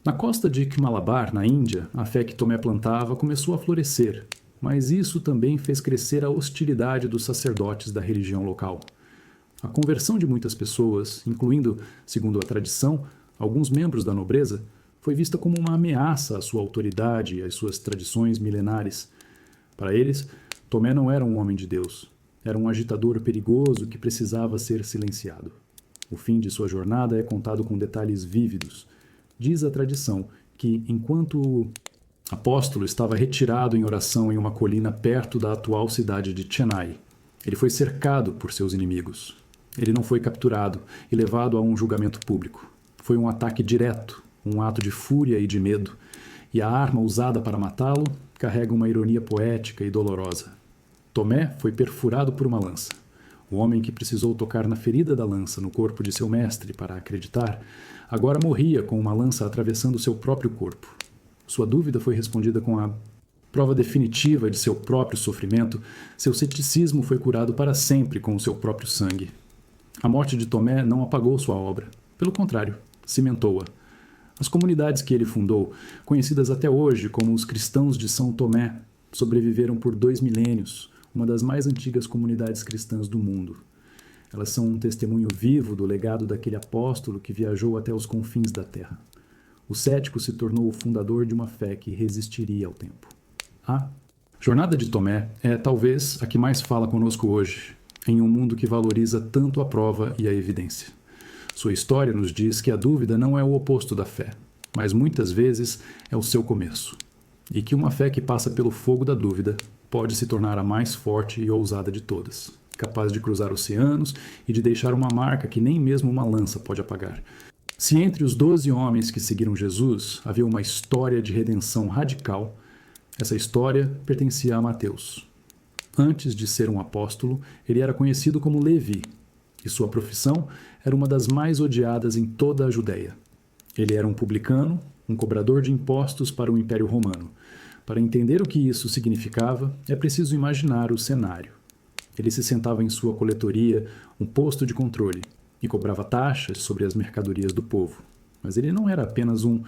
Na costa de Malabar, na Índia, a fé que Tomé plantava começou a florescer, mas isso também fez crescer a hostilidade dos sacerdotes da religião local. A conversão de muitas pessoas, incluindo, segundo a tradição, alguns membros da nobreza, foi vista como uma ameaça à sua autoridade e às suas tradições milenares. Para eles, Tomé não era um homem de Deus. Era um agitador perigoso que precisava ser silenciado. O fim de sua jornada é contado com detalhes vívidos. Diz a tradição que, enquanto o apóstolo estava retirado em oração em uma colina perto da atual cidade de Chennai, ele foi cercado por seus inimigos. Ele não foi capturado e levado a um julgamento público. Foi um ataque direto, um ato de fúria e de medo, e a arma usada para matá-lo carrega uma ironia poética e dolorosa. Tomé foi perfurado por uma lança. O homem que precisou tocar na ferida da lança no corpo de seu mestre para acreditar, agora morria com uma lança atravessando seu próprio corpo. Sua dúvida foi respondida com a prova definitiva de seu próprio sofrimento. Seu ceticismo foi curado para sempre com o seu próprio sangue. A morte de Tomé não apagou sua obra. Pelo contrário, cimentou-a. As comunidades que ele fundou, conhecidas até hoje como os cristãos de São Tomé, sobreviveram por 2 milênios, uma das mais antigas comunidades cristãs do mundo. Elas são um testemunho vivo do legado daquele apóstolo que viajou até os confins da terra. O cético se tornou o fundador de uma fé que resistiria ao tempo. A jornada de Tomé é talvez a que mais fala conosco hoje, em um mundo que valoriza tanto a prova e a evidência. Sua história nos diz que a dúvida não é o oposto da fé, mas muitas vezes é o seu começo. E que uma fé que passa pelo fogo da dúvida pode se tornar a mais forte e ousada de todas, capaz de cruzar oceanos e de deixar uma marca que nem mesmo uma lança pode apagar. Se entre os 12 homens que seguiram Jesus havia uma história de redenção radical, essa história pertencia a Mateus. Antes de ser um apóstolo, ele era conhecido como Levi, e sua profissão era uma das mais odiadas em toda a Judéia. Ele era um publicano, um cobrador de impostos para o Império Romano. Para entender o que isso significava, é preciso imaginar o cenário. Ele se sentava em sua coletoria, um posto de controle, e cobrava taxas sobre as mercadorias do povo. Mas ele não era apenas um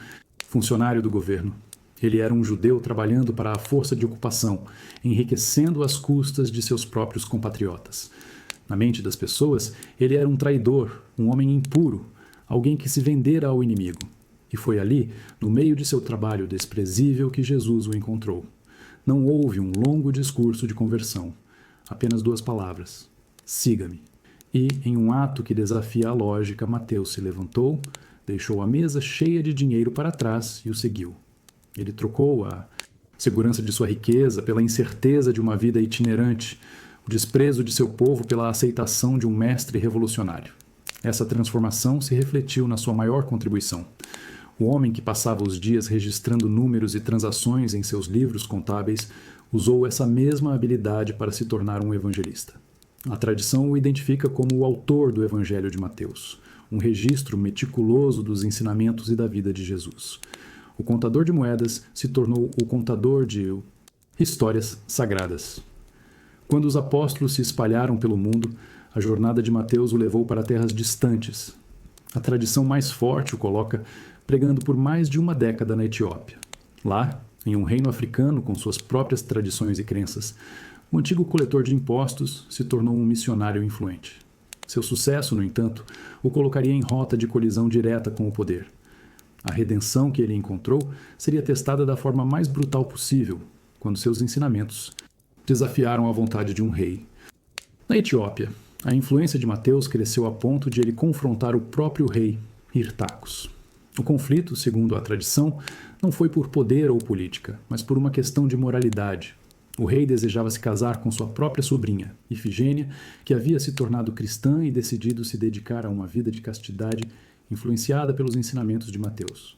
funcionário do governo. Ele era um judeu trabalhando para a força de ocupação, enriquecendo às custas de seus próprios compatriotas. Na mente das pessoas, ele era um traidor, um homem impuro, alguém que se vendera ao inimigo. E foi ali, no meio de seu trabalho desprezível, que Jesus o encontrou. Não houve um longo discurso de conversão, apenas 2 palavras: siga-me. E, em um ato que desafia a lógica, Mateus se levantou, deixou a mesa cheia de dinheiro para trás e o seguiu. Ele trocou a segurança de sua riqueza pela incerteza de uma vida itinerante, o desprezo de seu povo pela aceitação de um mestre revolucionário. Essa transformação se refletiu na sua maior contribuição. O homem que passava os dias registrando números e transações em seus livros contábeis usou essa mesma habilidade para se tornar um evangelista. A tradição o identifica como o autor do Evangelho de Mateus, um registro meticuloso dos ensinamentos e da vida de Jesus. O contador de moedas se tornou o contador de histórias sagradas. Quando os apóstolos se espalharam pelo mundo, a jornada de Mateus o levou para terras distantes. A tradição mais forte o coloca pregando por mais de uma década na Etiópia. Lá, em um reino africano com suas próprias tradições e crenças, o antigo coletor de impostos se tornou um missionário influente. Seu sucesso, no entanto, o colocaria em rota de colisão direta com o poder. A redenção que ele encontrou seria testada da forma mais brutal possível, quando seus ensinamentos desafiaram a vontade de um rei. Na Etiópia, a influência de Mateus cresceu a ponto de ele confrontar o próprio rei, Hirtakos. O conflito, segundo a tradição, não foi por poder ou política, mas por uma questão de moralidade. O rei desejava se casar com sua própria sobrinha, Ifigênia, que havia se tornado cristã e decidido se dedicar a uma vida de castidade influenciada pelos ensinamentos de Mateus.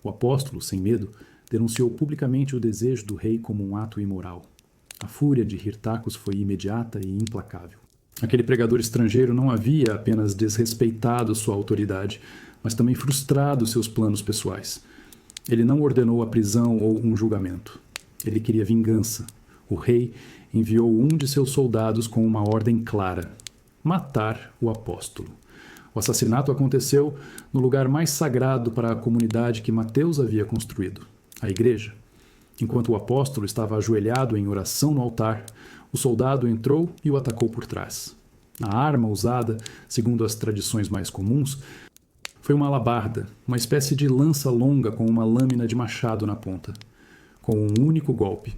O apóstolo, sem medo, denunciou publicamente o desejo do rei como um ato imoral. A fúria de Hirtakos foi imediata e implacável. Aquele pregador estrangeiro não havia apenas desrespeitado sua autoridade, mas também frustrado seus planos pessoais. Ele não ordenou a prisão ou um julgamento. Ele queria vingança. O rei enviou um de seus soldados com uma ordem clara: matar o apóstolo. O assassinato aconteceu no lugar mais sagrado para a comunidade que Mateus havia construído, a igreja. Enquanto o apóstolo estava ajoelhado em oração no altar, o soldado entrou e o atacou por trás. A arma usada, segundo as tradições mais comuns, foi uma alabarda, uma espécie de lança longa com uma lâmina de machado na ponta. Com um único golpe,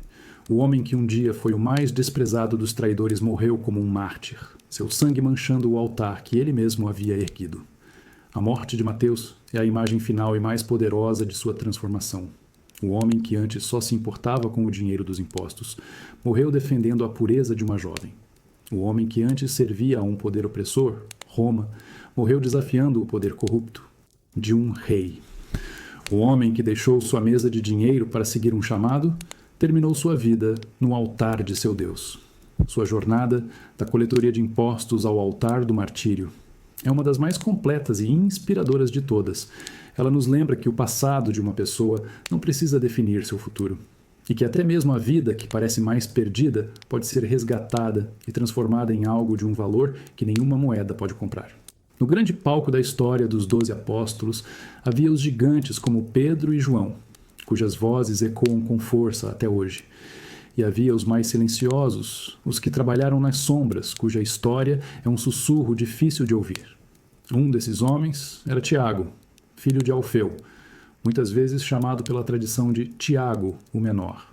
O homem que um dia foi o mais desprezado dos traidores morreu como um mártir, seu sangue manchando o altar que ele mesmo havia erguido. A morte de Mateus é a imagem final e mais poderosa de sua transformação. O homem que antes só se importava com o dinheiro dos impostos morreu defendendo a pureza de uma jovem. O homem que antes servia a um poder opressor, Roma, morreu desafiando o poder corrupto de um rei. O homem que deixou sua mesa de dinheiro para seguir um chamado terminou sua vida no altar de seu Deus. Sua jornada, da coletoria de impostos ao altar do martírio, é uma das mais completas e inspiradoras de todas. Ela nos lembra que o passado de uma pessoa não precisa definir seu futuro, e que até mesmo a vida que parece mais perdida pode ser resgatada e transformada em algo de um valor que nenhuma moeda pode comprar. No grande palco da história dos 12 apóstolos, havia os gigantes como Pedro e João, cujas vozes ecoam com força até hoje. E havia os mais silenciosos, os que trabalharam nas sombras, cuja história é um sussurro difícil de ouvir. Um desses homens era Tiago, filho de Alfeu, muitas vezes chamado pela tradição de Tiago, o Menor.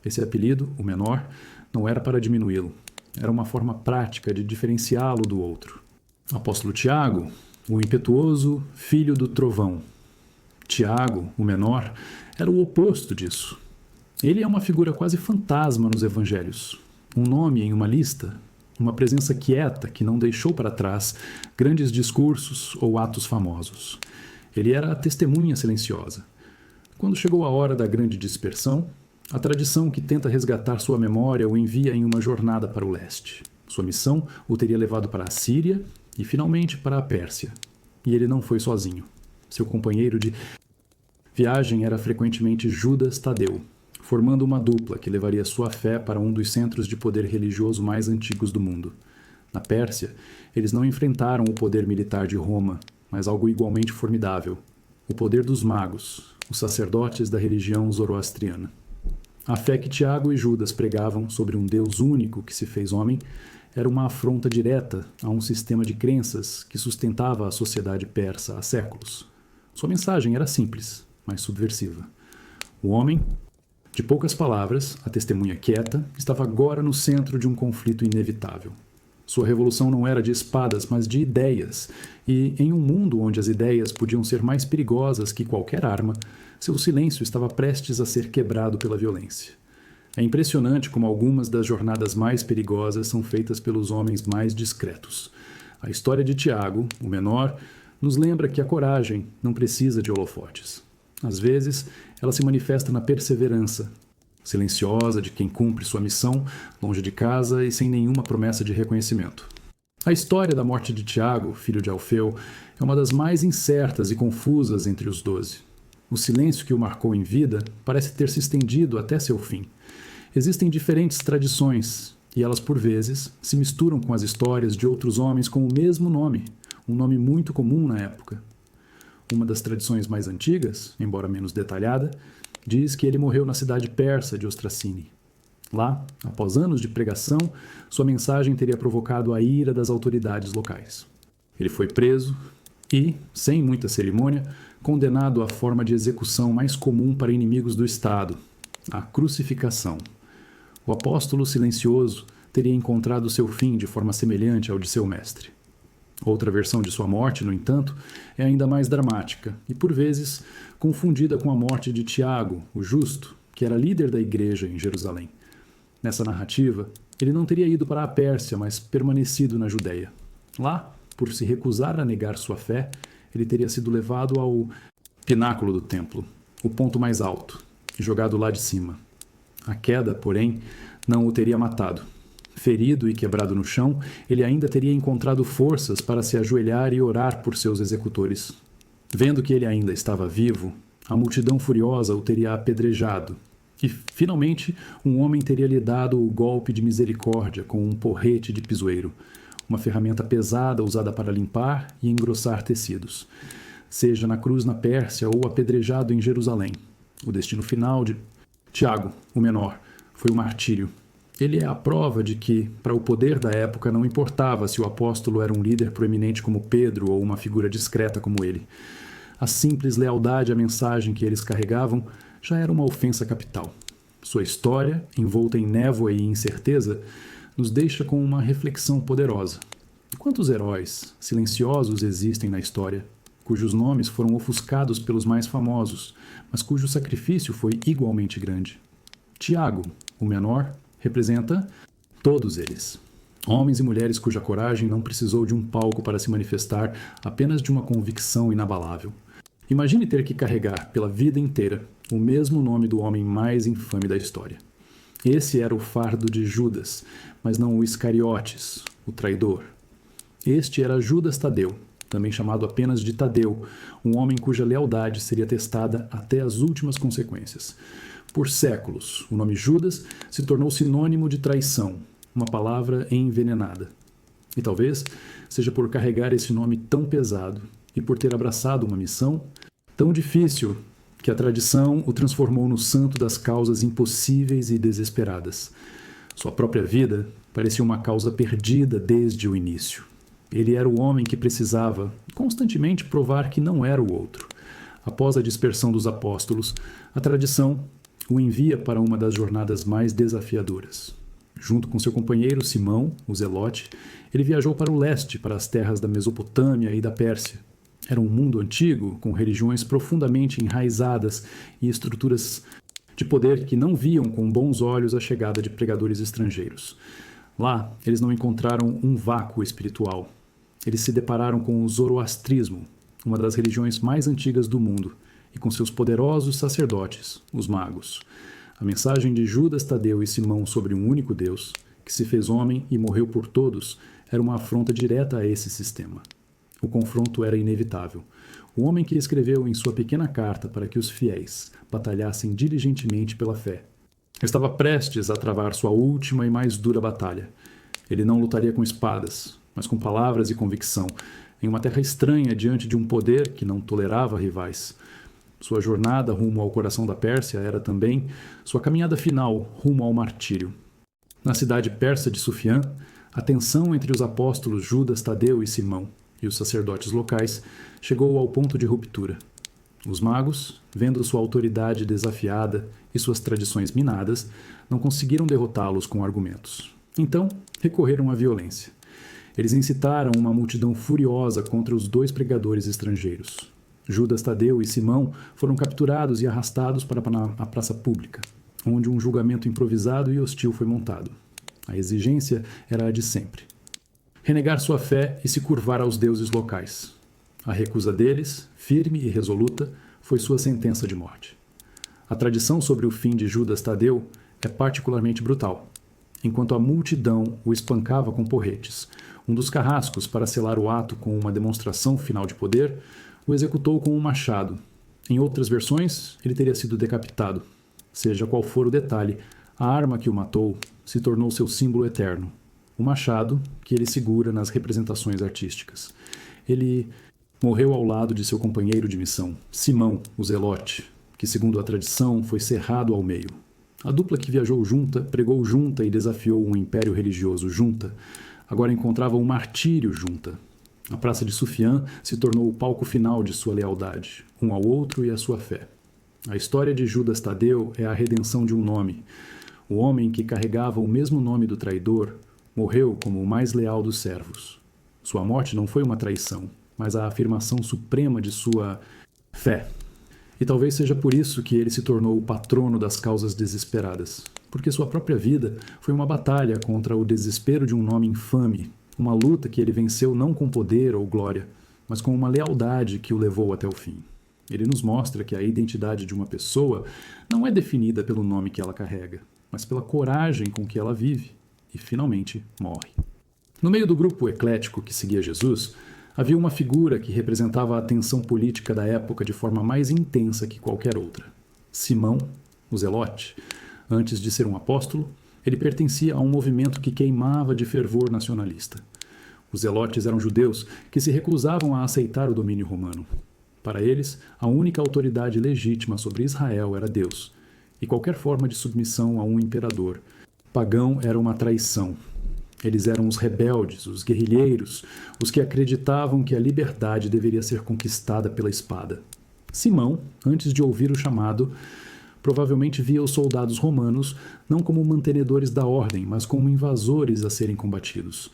Esse apelido, o Menor, não era para diminuí-lo, era uma forma prática de diferenciá-lo do outro. O apóstolo Tiago, o impetuoso filho do trovão. Tiago, o Menor, era o oposto disso. Ele é uma figura quase fantasma nos evangelhos, um nome em uma lista, uma presença quieta que não deixou para trás grandes discursos ou atos famosos. Ele era a testemunha silenciosa. Quando chegou a hora da grande dispersão, a tradição que tenta resgatar sua memória o envia em uma jornada para o leste. Sua missão o teria levado para a Síria e finalmente para a Pérsia. E ele não foi sozinho. Seu companheiro de viagem era frequentemente Judas Tadeu, formando uma dupla que levaria sua fé para um dos centros de poder religioso mais antigos do mundo. Na Pérsia, eles não enfrentaram o poder militar de Roma, mas algo igualmente formidável: o poder dos magos, os sacerdotes da religião zoroastriana. A fé que Tiago e Judas pregavam sobre um Deus único que se fez homem era uma afronta direta a um sistema de crenças que sustentava a sociedade persa há séculos. Sua mensagem era simples, mas subversiva. O homem, de poucas palavras, a testemunha quieta, estava agora no centro de um conflito inevitável. Sua revolução não era de espadas, mas de ideias, e em um mundo onde as ideias podiam ser mais perigosas que qualquer arma, seu silêncio estava prestes a ser quebrado pela violência. É impressionante como algumas das jornadas mais perigosas são feitas pelos homens mais discretos. A história de Tiago, o Menor, nos lembra que a coragem não precisa de holofotes. Às vezes, ela se manifesta na perseverança, silenciosa de quem cumpre sua missão, longe de casa e sem nenhuma promessa de reconhecimento. A história da morte de Tiago, filho de Alfeu, é uma das mais incertas e confusas entre os 12. O silêncio que o marcou em vida parece ter se estendido até seu fim. Existem diferentes tradições, e elas, por vezes, se misturam com as histórias de outros homens com o mesmo nome, um nome muito comum na época. Uma das tradições mais antigas, embora menos detalhada, diz que ele morreu na cidade persa de Ostracine. Lá, após anos de pregação, sua mensagem teria provocado a ira das autoridades locais. Ele foi preso e, sem muita cerimônia, condenado à forma de execução mais comum para inimigos do Estado, a crucificação. O apóstolo silencioso teria encontrado seu fim de forma semelhante ao de seu mestre. Outra versão de sua morte, no entanto, é ainda mais dramática e, por vezes, confundida com a morte de Tiago, o justo, que era líder da igreja em Jerusalém. Nessa narrativa, ele não teria ido para a Pérsia, mas permanecido na Judéia. Lá, por se recusar a negar sua fé, ele teria sido levado ao pináculo do templo, o ponto mais alto, e jogado lá de cima. A queda, porém, não o teria matado. Ferido e quebrado no chão, ele ainda teria encontrado forças para se ajoelhar e orar por seus executores. Vendo que ele ainda estava vivo, a multidão furiosa o teria apedrejado. E, finalmente, um homem teria lhe dado o golpe de misericórdia com um porrete de pisoeiro, uma ferramenta pesada usada para limpar e engrossar tecidos. Seja na cruz na Pérsia ou apedrejado em Jerusalém, o destino final de Tiago, o Menor, foi o martírio. Ele é a prova de que, para o poder da época, não importava se o apóstolo era um líder proeminente como Pedro ou uma figura discreta como ele. A simples lealdade à mensagem que eles carregavam já era uma ofensa capital. Sua história, envolta em névoa e incerteza, nos deixa com uma reflexão poderosa. Quantos heróis silenciosos existem na história, cujos nomes foram ofuscados pelos mais famosos, mas cujo sacrifício foi igualmente grande? Tiago, o menor, representa todos eles. Homens e mulheres cuja coragem não precisou de um palco para se manifestar, apenas de uma convicção inabalável. Imagine ter que carregar pela vida inteira o mesmo nome do homem mais infame da história. Esse era o fardo de Judas, mas não o Iscariotes, o traidor. Este era Judas Tadeu, também chamado apenas de Tadeu, um homem cuja lealdade seria testada até as últimas consequências. Por séculos, o nome Judas se tornou sinônimo de traição, uma palavra envenenada. E talvez seja por carregar esse nome tão pesado e por ter abraçado uma missão tão difícil que a tradição o transformou no santo das causas impossíveis e desesperadas. Sua própria vida parecia uma causa perdida desde o início. Ele era o homem que precisava constantemente provar que não era o outro. Após a dispersão dos apóstolos, a tradição o envia para uma das jornadas mais desafiadoras. Junto com seu companheiro Simão, o Zelote, ele viajou para o leste, para as terras da Mesopotâmia e da Pérsia. Era um mundo antigo, com religiões profundamente enraizadas e estruturas de poder que não viam com bons olhos a chegada de pregadores estrangeiros. Lá, eles não encontraram um vácuo espiritual. Eles se depararam com o zoroastrismo, uma das religiões mais antigas do mundo, e com seus poderosos sacerdotes, os magos. A mensagem de Judas Tadeu e Simão sobre um único Deus, que se fez homem e morreu por todos, era uma afronta direta a esse sistema. O confronto era inevitável. O homem que escreveu em sua pequena carta para que os fiéis batalhassem diligentemente pela fé estava prestes a travar sua última e mais dura batalha. Ele não lutaria com espadas, mas com palavras e convicção, em uma terra estranha diante de um poder que não tolerava rivais. Sua jornada rumo ao coração da Pérsia era também sua caminhada final rumo ao martírio. Na cidade persa de Sufiã, a tensão entre os apóstolos Judas Tadeu e Simão e os sacerdotes locais chegou ao ponto de ruptura. Os magos, vendo sua autoridade desafiada e suas tradições minadas, não conseguiram derrotá-los com argumentos. Então, recorreram à violência. Eles incitaram uma multidão furiosa contra os dois pregadores estrangeiros. Judas Tadeu e Simão foram capturados e arrastados para a praça pública, onde um julgamento improvisado e hostil foi montado. A exigência era a de sempre: renegar sua fé e se curvar aos deuses locais. A recusa deles, firme e resoluta, foi sua sentença de morte. A tradição sobre o fim de Judas Tadeu é particularmente brutal. Enquanto a multidão o espancava com porretes, um dos carrascos, para selar o ato com uma demonstração final de poder, o executou com um machado. Em outras versões, ele teria sido decapitado. Seja qual for o detalhe, a arma que o matou se tornou seu símbolo eterno. O machado que ele segura nas representações artísticas. Ele morreu ao lado de seu companheiro de missão, Simão, o Zelote, que, segundo a tradição, foi cerrado ao meio. A dupla que viajou junta, pregou junta e desafiou um império religioso junta, agora encontrava um martírio junta. A praça de Sufiã se tornou o palco final de sua lealdade, um ao outro e à sua fé. A história de Judas Tadeu é a redenção de um nome. O homem que carregava o mesmo nome do traidor morreu como o mais leal dos servos. Sua morte não foi uma traição, mas a afirmação suprema de sua fé. E talvez seja por isso que ele se tornou o patrono das causas desesperadas, porque sua própria vida foi uma batalha contra o desespero de um nome infame, uma luta que ele venceu não com poder ou glória, mas com uma lealdade que o levou até o fim. Ele nos mostra que a identidade de uma pessoa não é definida pelo nome que ela carrega, mas pela coragem com que ela vive e, finalmente, morre. No meio do grupo eclético que seguia Jesus, havia uma figura que representava a tensão política da época de forma mais intensa que qualquer outra. Simão, o Zelote. Antes de ser um apóstolo, ele pertencia a um movimento que queimava de fervor nacionalista. Os zelotes eram judeus que se recusavam a aceitar o domínio romano. Para eles, a única autoridade legítima sobre Israel era Deus, e qualquer forma de submissão a um imperador pagão era uma traição. Eles eram os rebeldes, os guerrilheiros, os que acreditavam que a liberdade deveria ser conquistada pela espada. Simão, antes de ouvir o chamado, provavelmente via os soldados romanos não como mantenedores da ordem, mas como invasores a serem combatidos.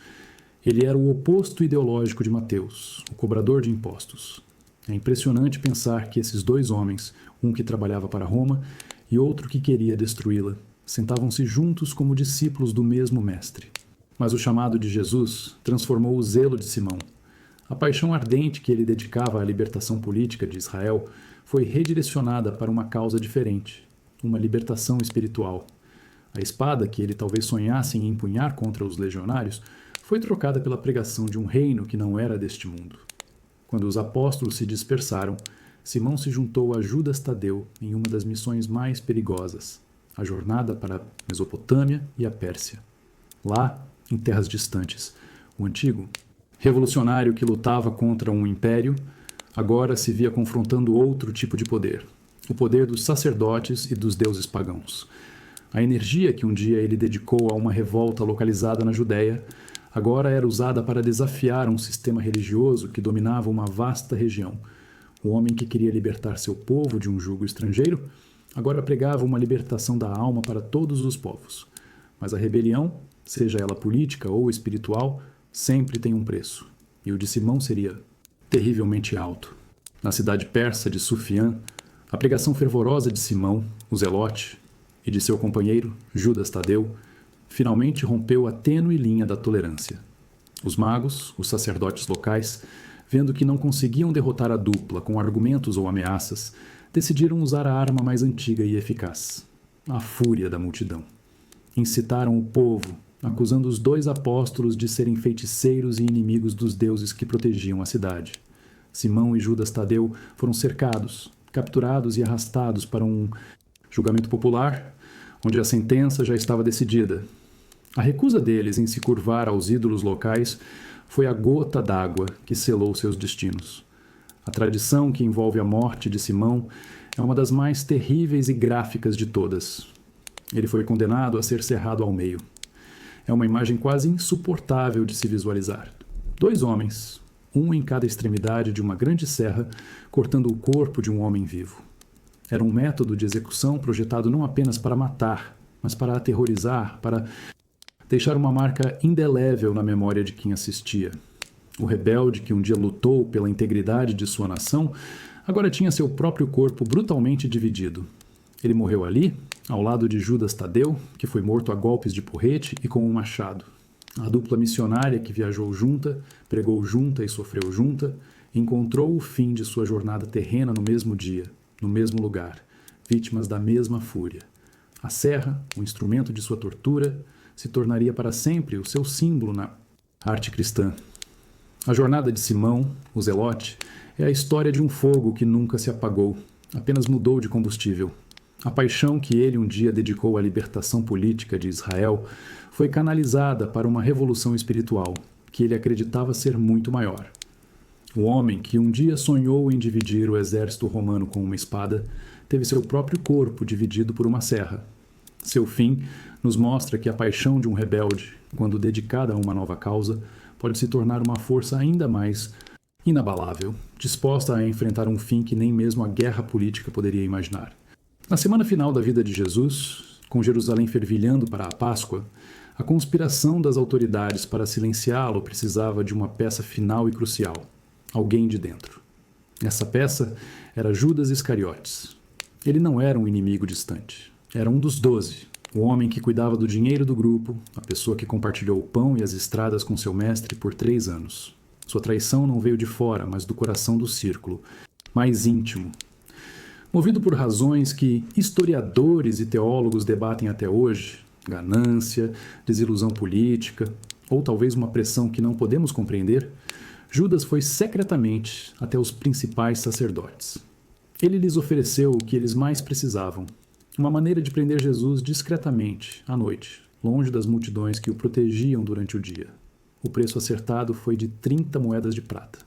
Ele era o oposto ideológico de Mateus, o cobrador de impostos. É impressionante pensar que esses dois homens, um que trabalhava para Roma e outro que queria destruí-la, sentavam-se juntos como discípulos do mesmo mestre. Mas o chamado de Jesus transformou o zelo de Simão. A paixão ardente que ele dedicava à libertação política de Israel foi redirecionada para uma causa diferente, uma libertação espiritual. A espada que ele talvez sonhasse em empunhar contra os legionários foi trocada pela pregação de um reino que não era deste mundo. Quando os apóstolos se dispersaram, Simão se juntou a Judas Tadeu em uma das missões mais perigosas, a jornada para a Mesopotâmia e a Pérsia. Lá, em terras distantes, o antigo revolucionário que lutava contra um império agora se via confrontando outro tipo de poder, o poder dos sacerdotes e dos deuses pagãos. A energia que um dia ele dedicou a uma revolta localizada na Judéia agora era usada para desafiar um sistema religioso que dominava uma vasta região. O homem que queria libertar seu povo de um jugo estrangeiro agora pregava uma libertação da alma para todos os povos. Mas a rebelião, seja ela política ou espiritual, sempre tem um preço. E o de Simão seria terrivelmente alto. Na cidade persa de Sufiã, a pregação fervorosa de Simão, o Zelote, e de seu companheiro, Judas Tadeu, finalmente rompeu a tênue linha da tolerância. Os magos, os sacerdotes locais, vendo que não conseguiam derrotar a dupla com argumentos ou ameaças, decidiram usar a arma mais antiga e eficaz, a fúria da multidão. Incitaram o povo, acusando os dois apóstolos de serem feiticeiros e inimigos dos deuses que protegiam a cidade. Simão e Judas Tadeu foram cercados, capturados e arrastados para um julgamento popular, onde a sentença já estava decidida. A recusa deles em se curvar aos ídolos locais foi a gota d'água que selou seus destinos. A tradição que envolve a morte de Simão é uma das mais terríveis e gráficas de todas. Ele foi condenado a ser cerrado ao meio. É uma imagem quase insuportável de se visualizar. Dois homens, um em cada extremidade de uma grande serra, cortando o corpo de um homem vivo. Era um método de execução projetado não apenas para matar, mas para aterrorizar, para deixar uma marca indelével na memória de quem assistia. O rebelde que um dia lutou pela integridade de sua nação, agora tinha seu próprio corpo brutalmente dividido. Ele morreu ali, ao lado de Judas Tadeu, que foi morto a golpes de porrete e com um machado. A dupla missionária que viajou junta, pregou junta e sofreu junta, encontrou o fim de sua jornada terrena no mesmo dia, no mesmo lugar, vítimas da mesma fúria. A serra, o instrumento de sua tortura, se tornaria para sempre o seu símbolo na arte cristã. A jornada de Simão, o Zelote, é a história de um fogo que nunca se apagou, apenas mudou de combustível. A paixão que ele um dia dedicou à libertação política de Israel foi canalizada para uma revolução espiritual, que ele acreditava ser muito maior. O homem que um dia sonhou em dividir o exército romano com uma espada, teve seu próprio corpo dividido por uma serra. Seu fim nos mostra que a paixão de um rebelde, quando dedicada a uma nova causa, pode se tornar uma força ainda mais inabalável, disposta a enfrentar um fim que nem mesmo a guerra política poderia imaginar. Na semana final da vida de Jesus, com Jerusalém fervilhando para a Páscoa, a conspiração das autoridades para silenciá-lo precisava de uma peça final e crucial, alguém de dentro. Essa peça era Judas Iscariotes. Ele não era um inimigo distante. Era um dos 12, o homem que cuidava do dinheiro do grupo, a pessoa que compartilhou o pão e as estradas com seu mestre por 3 anos. Sua traição não veio de fora, mas do coração do círculo, mais íntimo. Movido por razões que historiadores e teólogos debatem até hoje, ganância, desilusão política, ou talvez uma pressão que não podemos compreender, Judas foi secretamente até os principais sacerdotes. Ele lhes ofereceu o que eles mais precisavam, uma maneira de prender Jesus discretamente, à noite, longe das multidões que o protegiam durante o dia. O preço acertado foi de 30 moedas de prata.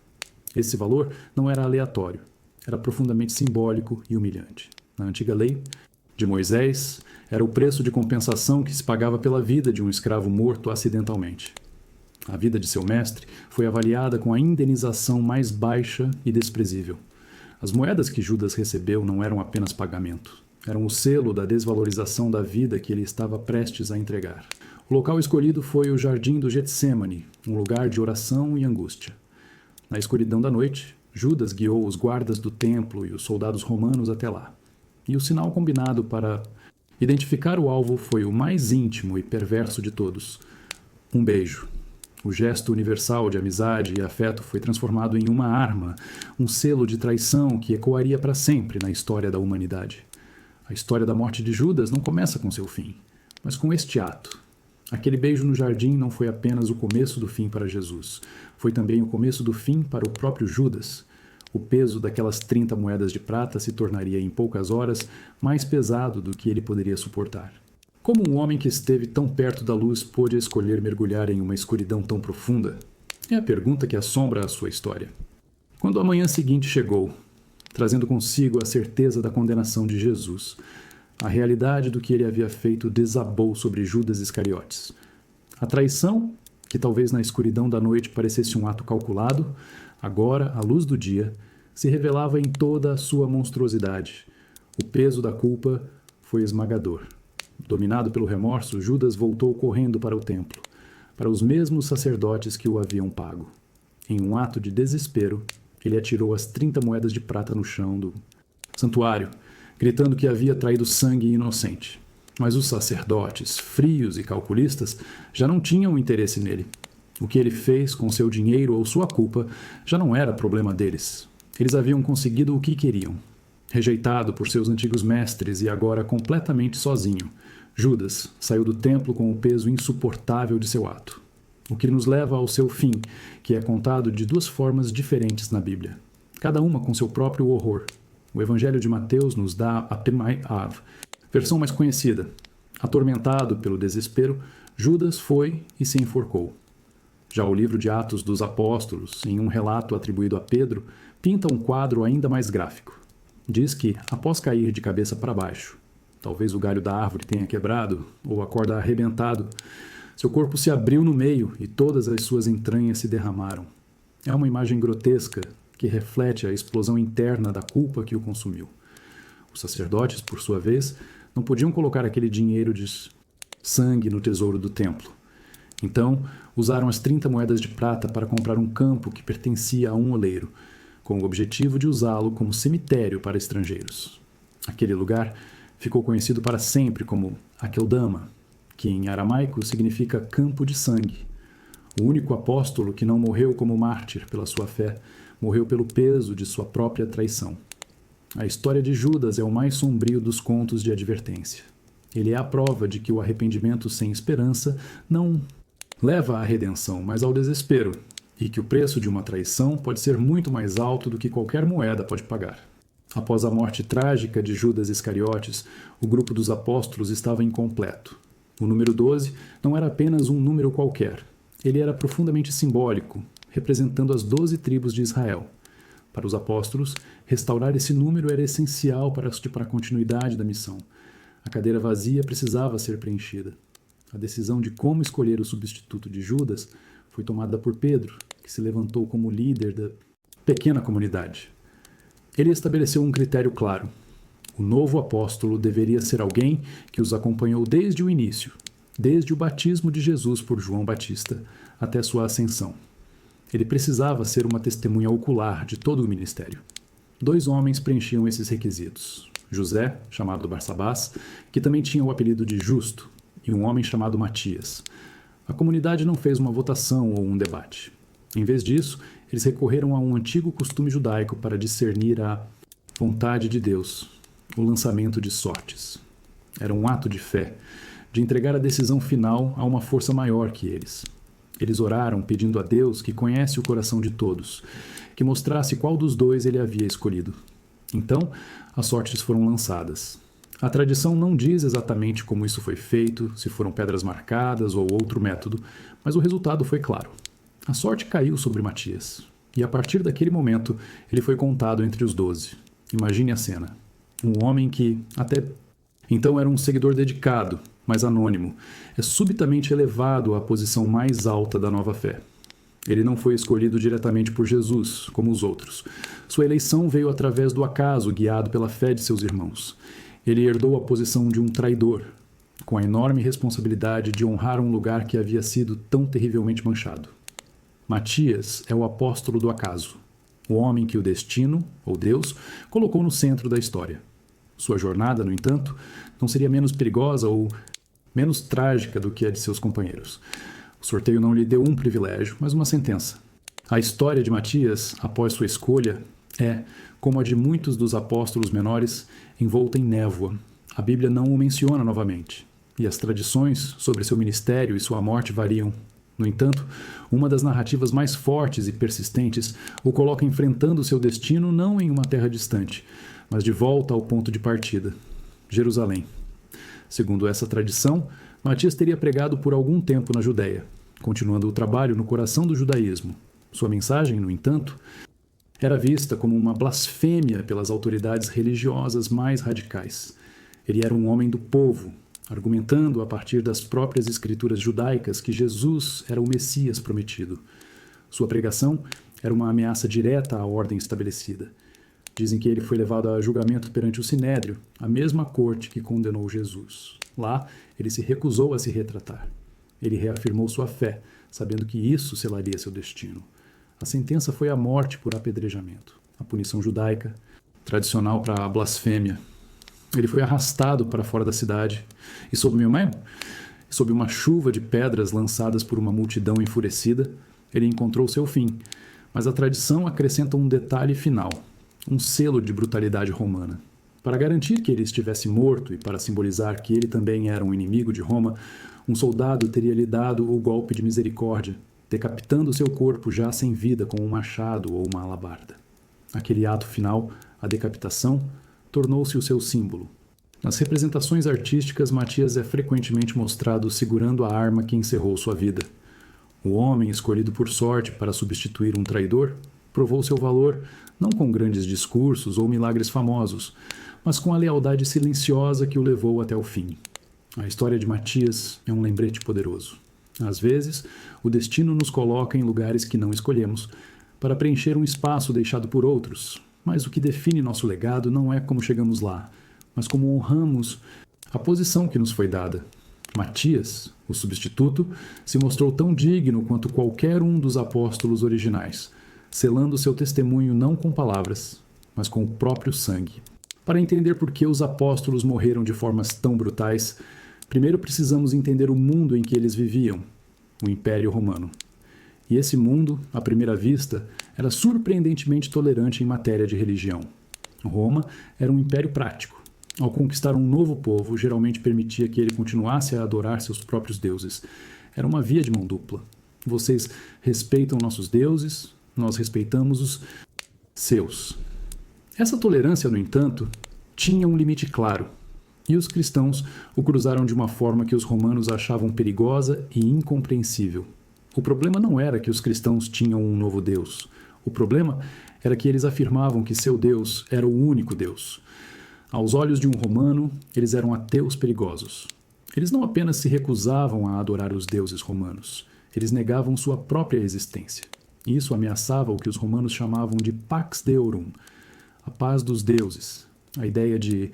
Esse valor não era aleatório, era profundamente simbólico e humilhante. Na antiga lei de Moisés, era o preço de compensação que se pagava pela vida de um escravo morto acidentalmente. A vida de seu mestre foi avaliada com a indenização mais baixa e desprezível. As moedas que Judas recebeu não eram apenas pagamento, Eram o selo da desvalorização da vida que ele estava prestes a entregar. O local escolhido foi o jardim do Getsêmani, um lugar de oração e angústia. Na escuridão da noite, Judas guiou os guardas do templo e os soldados romanos até lá. E o sinal combinado para identificar o alvo foi o mais íntimo e perverso de todos: um beijo. O gesto universal de amizade e afeto foi transformado em uma arma, um selo de traição que ecoaria para sempre na história da humanidade. A história da morte de Judas não começa com seu fim, mas com este ato. Aquele beijo no jardim não foi apenas o começo do fim para Jesus, foi também o começo do fim para o próprio Judas. O peso daquelas 30 moedas de prata se tornaria em poucas horas mais pesado do que ele poderia suportar. Como um homem que esteve tão perto da luz pôde escolher mergulhar em uma escuridão tão profunda? É a pergunta que assombra a sua história. Quando a manhã seguinte chegou, trazendo consigo a certeza da condenação de Jesus, a realidade do que ele havia feito desabou sobre Judas Iscariotes. A traição, que talvez na escuridão da noite parecesse um ato calculado, agora, à luz do dia, se revelava em toda a sua monstruosidade. O peso da culpa foi esmagador. Dominado pelo remorso, Judas voltou correndo para o templo, para os mesmos sacerdotes que o haviam pago. Em um ato de desespero, ele atirou as 30 moedas de prata no chão do santuário, gritando que havia traído sangue inocente. Mas os sacerdotes, frios e calculistas, já não tinham interesse nele. O que ele fez com seu dinheiro ou sua culpa já não era problema deles. Eles haviam conseguido o que queriam. Rejeitado por seus antigos mestres e agora completamente sozinho, Judas saiu do templo com o peso insuportável de seu ato. O que nos leva ao seu fim, que é contado de duas formas diferentes na Bíblia, cada uma com seu próprio horror. O Evangelho de Mateus nos dá a versão mais conhecida. Atormentado pelo desespero, Judas foi e se enforcou. Já o livro de Atos dos Apóstolos, em um relato atribuído a Pedro, pinta um quadro ainda mais gráfico. Diz que, após cair de cabeça para baixo, talvez o galho da árvore tenha quebrado ou a corda arrebentado, seu corpo se abriu no meio e todas as suas entranhas se derramaram. É uma imagem grotesca que reflete a explosão interna da culpa que o consumiu. Os sacerdotes, por sua vez, não podiam colocar aquele dinheiro de sangue no tesouro do templo. Então, usaram as 30 moedas de prata para comprar um campo que pertencia a um oleiro, com o objetivo de usá-lo como cemitério para estrangeiros. Aquele lugar ficou conhecido para sempre como Akeldama, que em aramaico significa campo de sangue. O único apóstolo que não morreu como mártir pela sua fé, morreu pelo peso de sua própria traição. A história de Judas é o mais sombrio dos contos de advertência. Ele é a prova de que o arrependimento sem esperança não leva à redenção, mas ao desespero, e que o preço de uma traição pode ser muito mais alto do que qualquer moeda pode pagar. Após a morte trágica de Judas Iscariotes, o grupo dos apóstolos estava incompleto. O número 12 não era apenas um número qualquer. Ele era profundamente simbólico, representando as 12 tribos de Israel. Para os apóstolos, restaurar esse número era essencial para a continuidade da missão. A cadeira vazia precisava ser preenchida. A decisão de como escolher o substituto de Judas foi tomada por Pedro, que se levantou como líder da pequena comunidade. Ele estabeleceu um critério claro. O novo apóstolo deveria ser alguém que os acompanhou desde o início, desde o batismo de Jesus por João Batista até sua ascensão. Ele precisava ser uma testemunha ocular de todo o ministério. 2 homens preenchiam esses requisitos. José, chamado Barsabás, que também tinha o apelido de Justo, e um homem chamado Matias. A comunidade não fez uma votação ou um debate. Em vez disso, eles recorreram a um antigo costume judaico para discernir a vontade de Deus, o lançamento de sortes. Era um ato de fé, de entregar a decisão final a uma força maior que eles. Eles oraram pedindo a Deus, que conhece o coração de todos, que mostrasse qual dos 2 ele havia escolhido. Então, as sortes foram lançadas. A tradição não diz exatamente como isso foi feito, se foram pedras marcadas ou outro método, mas o resultado foi claro. A sorte caiu sobre Matias, e a partir daquele momento ele foi contado entre os 12. Imagine a cena. Um homem que, até então, era um seguidor dedicado, mas anônimo, é subitamente elevado à posição mais alta da nova fé. Ele não foi escolhido diretamente por Jesus, como os outros. Sua eleição veio através do acaso, guiado pela fé de seus irmãos. Ele herdou a posição de um traidor, com a enorme responsabilidade de honrar um lugar que havia sido tão terrivelmente manchado. Matias é o apóstolo do acaso, o homem que o destino, ou Deus, colocou no centro da história. Sua jornada, no entanto, não seria menos perigosa ou menos trágica do que a de seus companheiros. O sorteio não lhe deu um privilégio, mas uma sentença. A história de Matias, após sua escolha, é, como a de muitos dos apóstolos menores, envolta em névoa. A Bíblia não o menciona novamente, e as tradições sobre seu ministério e sua morte variam. No entanto, uma das narrativas mais fortes e persistentes o coloca enfrentando seu destino não em uma terra distante, mas de volta ao ponto de partida, Jerusalém. Segundo essa tradição, Matias teria pregado por algum tempo na Judéia, continuando o trabalho no coração do judaísmo. Sua mensagem, no entanto, era vista como uma blasfêmia pelas autoridades religiosas mais radicais. Ele era um homem do povo, argumentando a partir das próprias escrituras judaicas que Jesus era o Messias prometido. Sua pregação era uma ameaça direta à ordem estabelecida. Dizem que ele foi levado a julgamento perante o Sinédrio, a mesma corte que condenou Jesus. Lá, ele se recusou a se retratar. Ele reafirmou sua fé, sabendo que isso selaria seu destino. A sentença foi a morte por apedrejamento, a punição judaica, tradicional para a blasfêmia. Ele foi arrastado para fora da cidade e, sob uma chuva de pedras lançadas por uma multidão enfurecida, ele encontrou seu fim. Mas a tradição acrescenta um detalhe final, um selo de brutalidade romana. Para garantir que ele estivesse morto e para simbolizar que ele também era um inimigo de Roma, um soldado teria lhe dado o golpe de misericórdia, decapitando seu corpo já sem vida com um machado ou uma alabarda. Aquele ato final, a decapitação, tornou-se o seu símbolo. Nas representações artísticas, Matias é frequentemente mostrado segurando a arma que encerrou sua vida. O homem escolhido por sorte para substituir um traidor provou seu valor não com grandes discursos ou milagres famosos, mas com a lealdade silenciosa que o levou até o fim. A história de Matias é um lembrete poderoso. Às vezes, o destino nos coloca em lugares que não escolhemos, para preencher um espaço deixado por outros, mas o que define nosso legado não é como chegamos lá, mas como honramos a posição que nos foi dada. Matias, o substituto, se mostrou tão digno quanto qualquer um dos apóstolos originais, selando seu testemunho não com palavras, mas com o próprio sangue. Para entender por que os apóstolos morreram de formas tão brutais, primeiro precisamos entender o mundo em que eles viviam, o Império Romano. E esse mundo, à primeira vista, era surpreendentemente tolerante em matéria de religião. Roma era um império prático. Ao conquistar um novo povo, geralmente permitia que ele continuasse a adorar seus próprios deuses. Era uma via de mão dupla. Vocês respeitam nossos deuses, nós respeitamos os seus. Essa tolerância, no entanto, tinha um limite claro, e os cristãos o cruzaram de uma forma que os romanos achavam perigosa e incompreensível. O problema não era que os cristãos tinham um novo Deus. O problema era que eles afirmavam que seu Deus era o único Deus. Aos olhos de um romano, eles eram ateus perigosos. Eles não apenas se recusavam a adorar os deuses romanos, eles negavam sua própria existência. Isso ameaçava o que os romanos chamavam de Pax Deorum, a paz dos deuses, a ideia de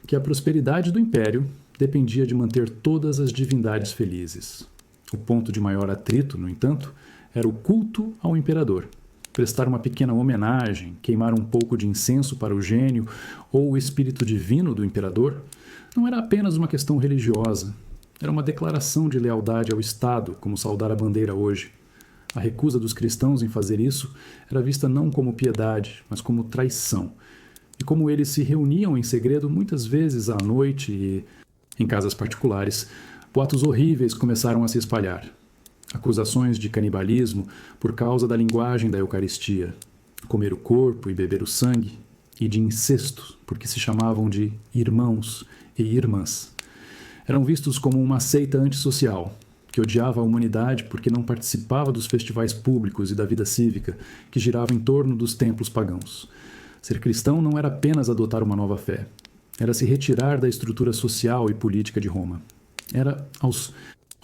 que a prosperidade do império dependia de manter todas as divindades felizes. O ponto de maior atrito, no entanto, era o culto ao imperador. Prestar uma pequena homenagem, queimar um pouco de incenso para o gênio ou o espírito divino do imperador, não era apenas uma questão religiosa, era uma declaração de lealdade ao Estado, como saudar a bandeira hoje. A recusa dos cristãos em fazer isso era vista não como piedade, mas como traição. E como eles se reuniam em segredo muitas vezes à noite e em casas particulares, boatos horríveis começaram a se espalhar. Acusações de canibalismo por causa da linguagem da Eucaristia, comer o corpo e beber o sangue, e de incesto, porque se chamavam de irmãos e irmãs. Eram vistos como uma seita antissocial, que odiava a humanidade porque não participava dos festivais públicos e da vida cívica que girava em torno dos templos pagãos. Ser cristão não era apenas adotar uma nova fé, era se retirar da estrutura social e política de Roma. Era, aos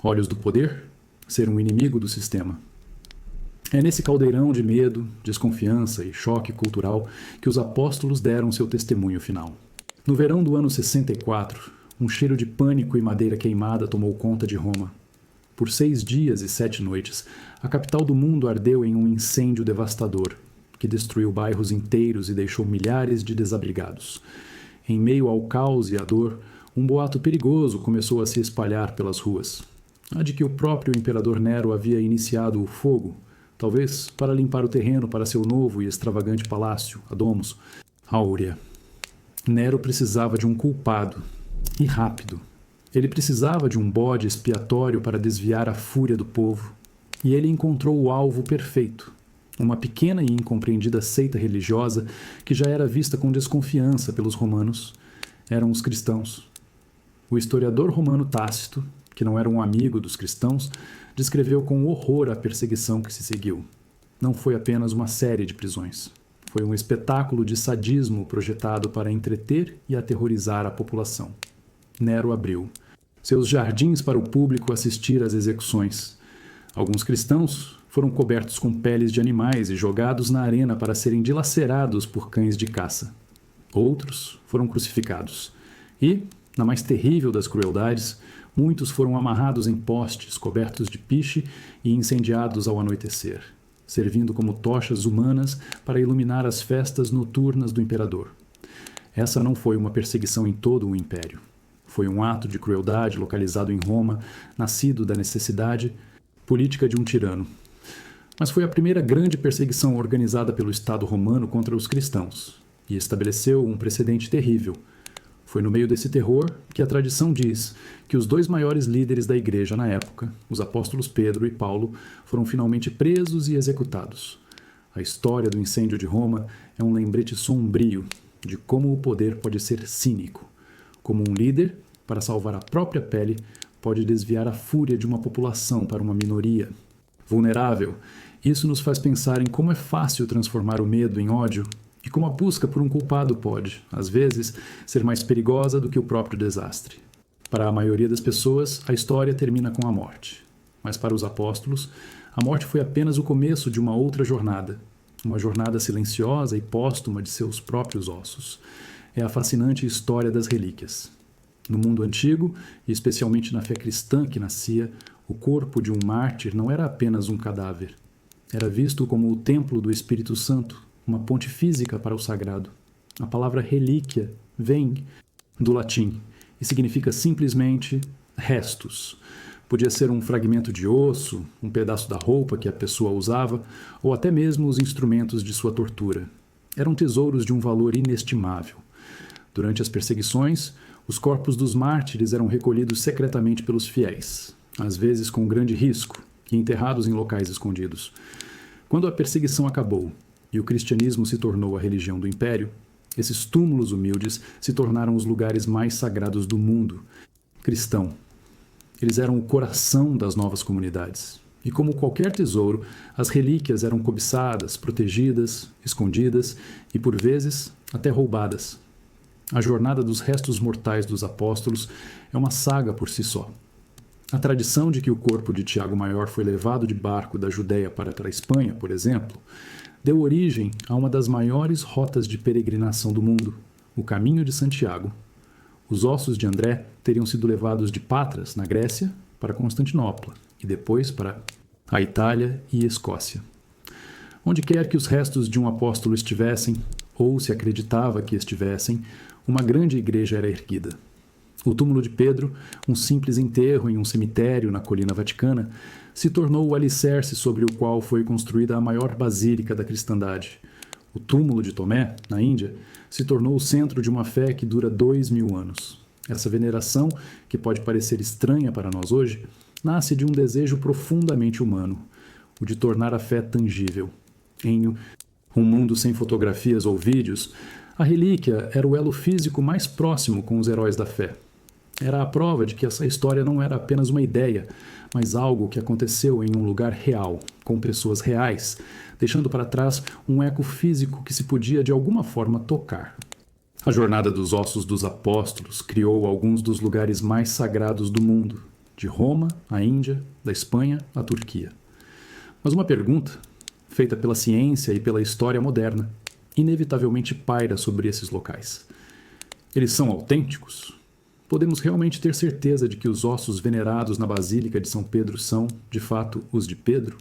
olhos do poder, ser um inimigo do sistema. É nesse caldeirão de medo, desconfiança e choque cultural que os apóstolos deram seu testemunho final. No verão do ano 64, um cheiro de pânico e madeira queimada tomou conta de Roma. Por 6 dias e 7 noites, a capital do mundo ardeu em um incêndio devastador, que destruiu bairros inteiros e deixou milhares de desabrigados. Em meio ao caos e à dor, um boato perigoso começou a se espalhar pelas ruas. A de que o próprio imperador Nero havia iniciado o fogo, talvez para limpar o terreno para seu novo e extravagante palácio, a Domus Áurea. Nero precisava de um culpado, e rápido. Ele precisava de um bode expiatório para desviar a fúria do povo, e ele encontrou o alvo perfeito, uma pequena e incompreendida seita religiosa que já era vista com desconfiança pelos romanos. Eram os cristãos. O historiador romano Tácito, que não era um amigo dos cristãos, descreveu com horror a perseguição que se seguiu. Não foi apenas uma série de prisões. Foi um espetáculo de sadismo projetado para entreter e aterrorizar a população. Nero abriu seus jardins para o público assistir às execuções. Alguns cristãos foram cobertos com peles de animais e jogados na arena para serem dilacerados por cães de caça. Outros foram crucificados. E, na mais terrível das crueldades, muitos foram amarrados em postes cobertos de piche e incendiados ao anoitecer, servindo como tochas humanas para iluminar as festas noturnas do imperador. Essa não foi uma perseguição em todo o império. Foi um ato de crueldade localizado em Roma, nascido da necessidade política de um tirano. Mas foi a primeira grande perseguição organizada pelo Estado romano contra os cristãos, e estabeleceu um precedente terrível. Foi no meio desse terror que a tradição diz que os 2 maiores líderes da igreja na época, os apóstolos Pedro e Paulo, foram finalmente presos e executados. A história do incêndio de Roma é um lembrete sombrio de como o poder pode ser cínico. Como um líder, para salvar a própria pele, pode desviar a fúria de uma população para uma minoria. Vulnerável, isso nos faz pensar em como é fácil transformar o medo em ódio e como a busca por um culpado pode, às vezes, ser mais perigosa do que o próprio desastre. Para a maioria das pessoas, a história termina com a morte. Mas para os apóstolos, a morte foi apenas o começo de uma outra jornada, uma jornada silenciosa e póstuma de seus próprios ossos. É a fascinante história das relíquias. No mundo antigo, e especialmente na fé cristã que nascia, o corpo de um mártir não era apenas um cadáver. Era visto como o templo do Espírito Santo, uma ponte física para o sagrado. A palavra relíquia vem do latim e significa simplesmente restos. Podia ser um fragmento de osso, um pedaço da roupa que a pessoa usava, ou até mesmo os instrumentos de sua tortura. Eram tesouros de um valor inestimável. Durante as perseguições, os corpos dos mártires eram recolhidos secretamente pelos fiéis, às vezes com grande risco, e enterrados em locais escondidos. Quando a perseguição acabou e o cristianismo se tornou a religião do império, esses túmulos humildes se tornaram os lugares mais sagrados do mundo cristão. Eles eram o coração das novas comunidades. E como qualquer tesouro, as relíquias eram cobiçadas, protegidas, escondidas e, por vezes, até roubadas. A jornada dos restos mortais dos apóstolos é uma saga por si só. A tradição de que o corpo de Tiago Maior foi levado de barco da Judéia para a Espanha, por exemplo, deu origem a uma das maiores rotas de peregrinação do mundo, o Caminho de Santiago. Os ossos de André teriam sido levados de Patras, na Grécia, para Constantinopla e depois para a Itália e Escócia. Onde quer que os restos de um apóstolo estivessem, ou se acreditava que estivessem, uma grande igreja era erguida. O túmulo de Pedro, um simples enterro em um cemitério na colina vaticana, se tornou o alicerce sobre o qual foi construída a maior basílica da cristandade. O túmulo de Tomé, na Índia, se tornou o centro de uma fé que dura 2000 anos. Essa veneração, que pode parecer estranha para nós hoje, nasce de um desejo profundamente humano, o de tornar a fé tangível. Em um mundo sem fotografias ou vídeos, a relíquia era o elo físico mais próximo com os heróis da fé. Era a prova de que essa história não era apenas uma ideia, mas algo que aconteceu em um lugar real, com pessoas reais, deixando para trás um eco físico que se podia de alguma forma tocar. A jornada dos ossos dos apóstolos criou alguns dos lugares mais sagrados do mundo, de Roma à Índia, da Espanha à Turquia. Mas uma pergunta, feita pela ciência e pela história moderna, inevitavelmente paira sobre esses locais. Eles são autênticos? Podemos realmente ter certeza de que os ossos venerados na Basílica de São Pedro são, de fato, os de Pedro?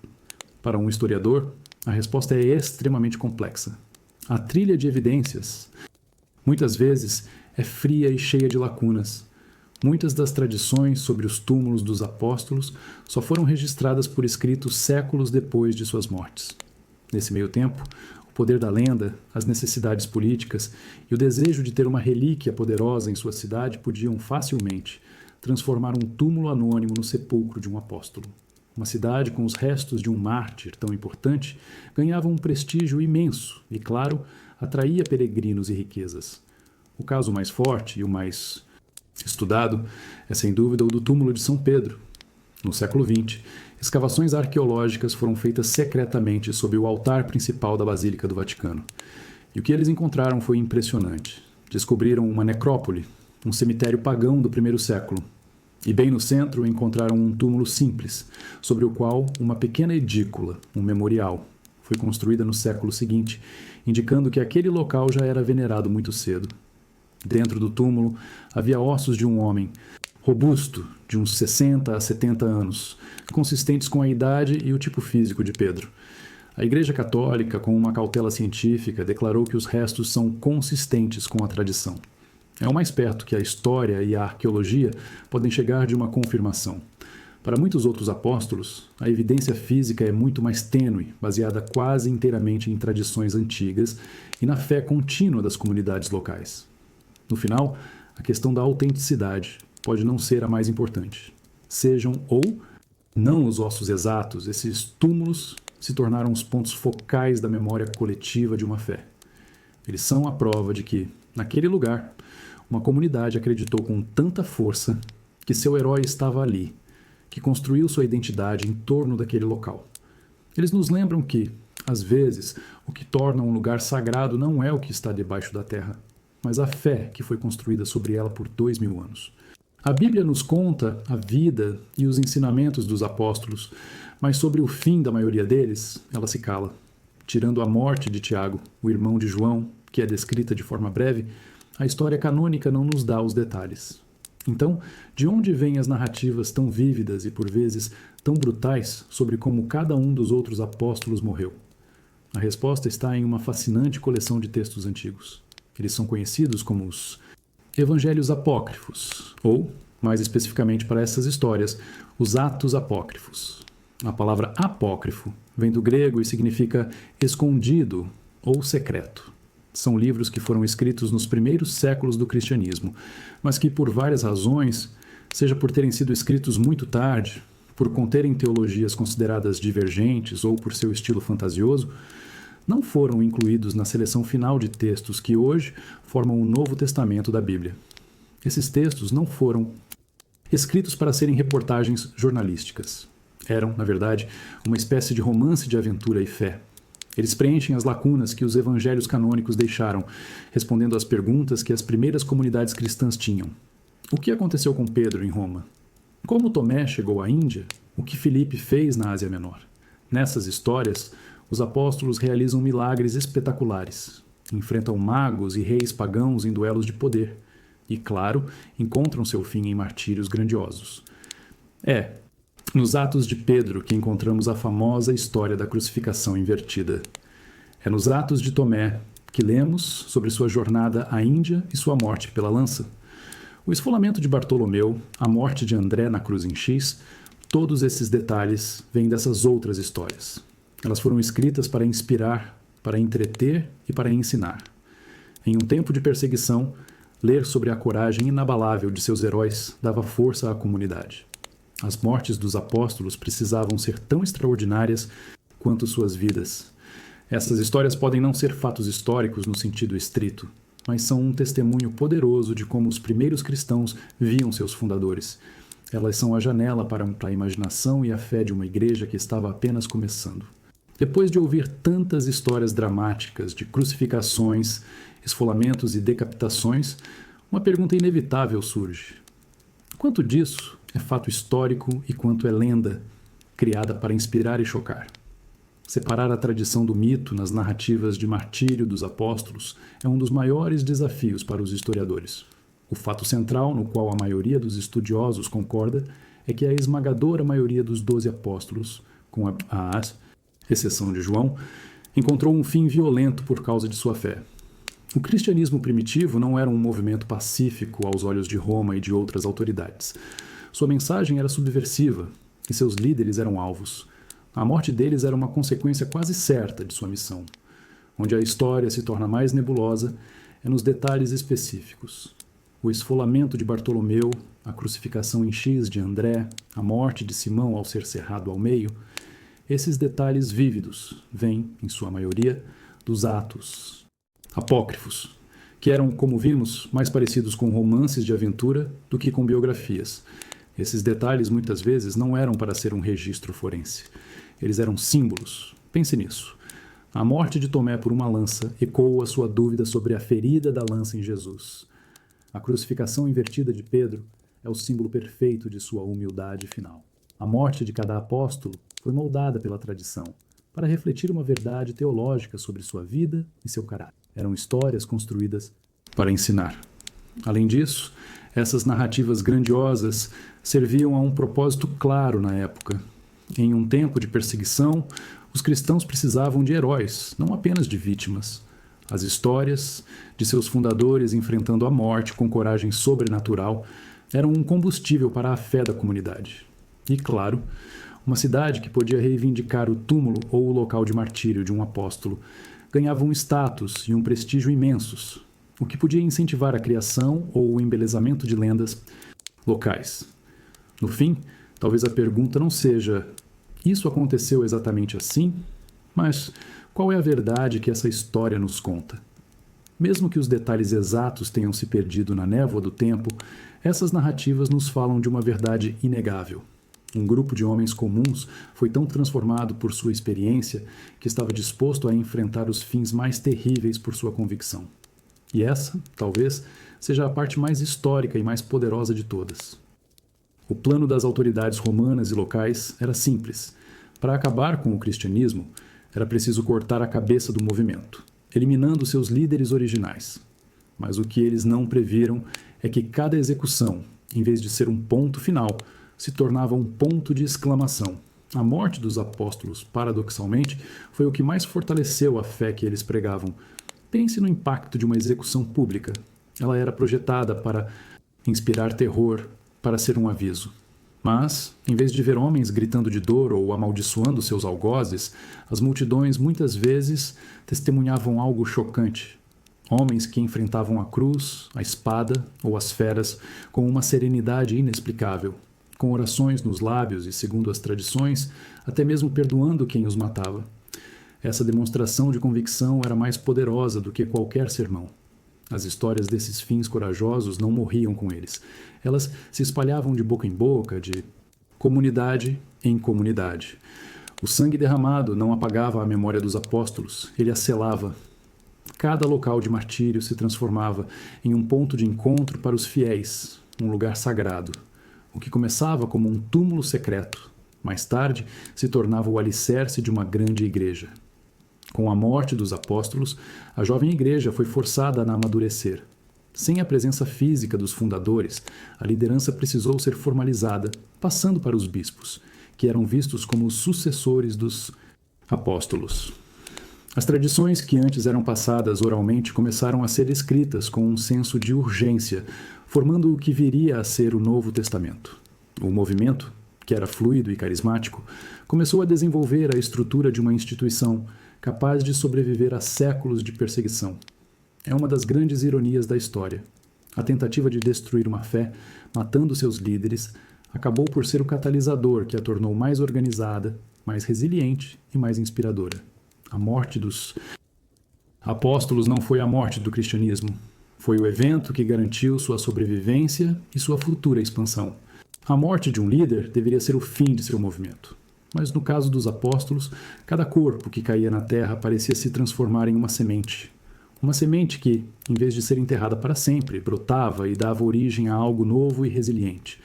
Para um historiador, a resposta é extremamente complexa. A trilha de evidências, muitas vezes, é fria e cheia de lacunas. Muitas das tradições sobre os túmulos dos apóstolos só foram registradas por escritos séculos depois de suas mortes. Nesse meio tempo, o poder da lenda, as necessidades políticas e o desejo de ter uma relíquia poderosa em sua cidade podiam facilmente transformar um túmulo anônimo no sepulcro de um apóstolo. Uma cidade com os restos de um mártir tão importante ganhava um prestígio imenso e, claro, atraía peregrinos e riquezas. O caso mais forte e o mais estudado é, sem dúvida, o do túmulo de São Pedro. No século XX, escavações arqueológicas foram feitas secretamente sob o altar principal da Basílica do Vaticano. E o que eles encontraram foi impressionante. Descobriram uma necrópole, um cemitério pagão do primeiro século. E bem no centro encontraram um túmulo simples, sobre o qual uma pequena edícula, um memorial, foi construída no século seguinte, indicando que aquele local já era venerado muito cedo. Dentro do túmulo havia ossos de um homem, robusto, de uns 60 a 70 anos, consistentes com a idade e o tipo físico de Pedro. A Igreja Católica, com uma cautela científica, declarou que os restos são consistentes com a tradição. É o mais perto que a história e a arqueologia podem chegar de uma confirmação. Para muitos outros apóstolos, a evidência física é muito mais tênue, baseada quase inteiramente em tradições antigas e na fé contínua das comunidades locais. No final, a questão da autenticidade pode não ser a mais importante. Sejam ou não os ossos exatos, esses túmulos se tornaram os pontos focais da memória coletiva de uma fé. Eles são a prova de que, naquele lugar, uma comunidade acreditou com tanta força que seu herói estava ali, que construiu sua identidade em torno daquele local. Eles nos lembram que, às vezes, o que torna um lugar sagrado não é o que está debaixo da terra, mas a fé que foi construída sobre ela por 2000 anos. A Bíblia nos conta a vida e os ensinamentos dos apóstolos, mas sobre o fim da maioria deles, ela se cala. Tirando a morte de Tiago, o irmão de João, que é descrita de forma breve, a história canônica não nos dá os detalhes. Então, de onde vêm as narrativas tão vívidas e, por vezes, tão brutais sobre como cada um dos outros apóstolos morreu? A resposta está em uma fascinante coleção de textos antigos. Eles são conhecidos como os Evangelhos Apócrifos, ou, mais especificamente para essas histórias, os Atos Apócrifos. A palavra apócrifo vem do grego e significa escondido ou secreto. São livros que foram escritos nos primeiros séculos do cristianismo, mas que, por várias razões, seja por terem sido escritos muito tarde, por conterem teologias consideradas divergentes ou por seu estilo fantasioso, não foram incluídos na seleção final de textos que hoje formam o Novo Testamento da Bíblia. Esses textos não foram escritos para serem reportagens jornalísticas. Eram, na verdade, uma espécie de romance de aventura e fé. Eles preenchem as lacunas que os evangelhos canônicos deixaram, respondendo às perguntas que as primeiras comunidades cristãs tinham. O que aconteceu com Pedro em Roma? Como Tomé chegou à Índia? O que Filipe fez na Ásia Menor? Nessas histórias, os apóstolos realizam milagres espetaculares, enfrentam magos e reis pagãos em duelos de poder e, claro, encontram seu fim em martírios grandiosos. É nos Atos de Pedro que encontramos a famosa história da crucificação invertida. É nos Atos de Tomé que lemos sobre sua jornada à Índia e sua morte pela lança. O esfolamento de Bartolomeu, a morte de André na cruz em X, todos esses detalhes vêm dessas outras histórias. Elas foram escritas para inspirar, para entreter e para ensinar. Em um tempo de perseguição, ler sobre a coragem inabalável de seus heróis dava força à comunidade. As mortes dos apóstolos precisavam ser tão extraordinárias quanto suas vidas. Essas histórias podem não ser fatos históricos no sentido estrito, mas são um testemunho poderoso de como os primeiros cristãos viam seus fundadores. Elas são a janela para a imaginação e a fé de uma igreja que estava apenas começando. Depois de ouvir tantas histórias dramáticas de crucificações, esfolamentos e decapitações, uma pergunta inevitável surge. Quanto disso é fato histórico e quanto é lenda, criada para inspirar e chocar? Separar a tradição do mito nas narrativas de martírio dos apóstolos é um dos maiores desafios para os historiadores. O fato central, no qual a maioria dos estudiosos concorda, é que a esmagadora maioria dos 12 apóstolos, com a exceção de João, encontrou um fim violento por causa de sua fé. O cristianismo primitivo não era um movimento pacífico aos olhos de Roma e de outras autoridades. Sua mensagem era subversiva e seus líderes eram alvos. A morte deles era uma consequência quase certa de sua missão. Onde a história se torna mais nebulosa é nos detalhes específicos. O esfolamento de Bartolomeu, a crucificação em X de André, a morte de Simão ao ser cerrado ao meio, esses detalhes vívidos vêm, em sua maioria, dos atos apócrifos, que eram, como vimos, mais parecidos com romances de aventura do que com biografias. Esses detalhes, muitas vezes, não eram para ser um registro forense. Eles eram símbolos. Pense nisso. A morte de Tomé por uma lança ecoa sua dúvida sobre a ferida da lança em Jesus. A crucificação invertida de Pedro é o símbolo perfeito de sua humildade final. A morte de cada apóstolo foi moldada pela tradição, para refletir uma verdade teológica sobre sua vida e seu caráter. Eram histórias construídas para ensinar. Além disso, essas narrativas grandiosas serviam a um propósito claro na época. Em um tempo de perseguição, os cristãos precisavam de heróis, não apenas de vítimas. As histórias de seus fundadores enfrentando a morte com coragem sobrenatural eram um combustível para a fé da comunidade. E, claro, uma cidade que podia reivindicar o túmulo ou o local de martírio de um apóstolo ganhava um status e um prestígio imensos, o que podia incentivar a criação ou o embelezamento de lendas locais. No fim, talvez a pergunta não seja: isso aconteceu exatamente assim? Mas qual é a verdade que essa história nos conta? Mesmo que os detalhes exatos tenham se perdido na névoa do tempo, essas narrativas nos falam de uma verdade inegável. Um grupo de homens comuns foi tão transformado por sua experiência que estava disposto a enfrentar os fins mais terríveis por sua convicção. E essa, talvez, seja a parte mais histórica e mais poderosa de todas. O plano das autoridades romanas e locais era simples. Para acabar com o cristianismo, era preciso cortar a cabeça do movimento, eliminando seus líderes originais. Mas o que eles não previram é que cada execução, em vez de ser um ponto final, se tornava um ponto de exclamação. A morte dos apóstolos, paradoxalmente, foi o que mais fortaleceu a fé que eles pregavam. Pense no impacto de uma execução pública. Ela era projetada para inspirar terror, para ser um aviso. Mas, em vez de ver homens gritando de dor ou amaldiçoando seus algozes, as multidões muitas vezes testemunhavam algo chocante. Homens que enfrentavam a cruz, a espada ou as feras com uma serenidade inexplicável, com orações nos lábios e, segundo as tradições, até mesmo perdoando quem os matava. Essa demonstração de convicção era mais poderosa do que qualquer sermão. As histórias desses fins corajosos não morriam com eles. Elas se espalhavam de boca em boca, de comunidade em comunidade. O sangue derramado não apagava a memória dos apóstolos, ele a selava. Cada local de martírio se transformava em um ponto de encontro para os fiéis, um lugar sagrado. O que começava como um túmulo secreto, mais tarde se tornava o alicerce de uma grande igreja. Com a morte dos apóstolos, a jovem igreja foi forçada a amadurecer. Sem a presença física dos fundadores, a liderança precisou ser formalizada, passando para os bispos, que eram vistos como os sucessores dos apóstolos. As tradições que antes eram passadas oralmente começaram a ser escritas com um senso de urgência, formando o que viria a ser o Novo Testamento. O movimento, que era fluido e carismático, começou a desenvolver a estrutura de uma instituição capaz de sobreviver a séculos de perseguição. É uma das grandes ironias da história. A tentativa de destruir uma fé, matando seus líderes, acabou por ser o catalisador que a tornou mais organizada, mais resiliente e mais inspiradora. A morte dos apóstolos não foi a morte do cristianismo. Foi o evento que garantiu sua sobrevivência e sua futura expansão. A morte de um líder deveria ser o fim de seu movimento. Mas no caso dos apóstolos, cada corpo que caía na terra parecia se transformar em uma semente. Uma semente que, em vez de ser enterrada para sempre, brotava e dava origem a algo novo e resiliente.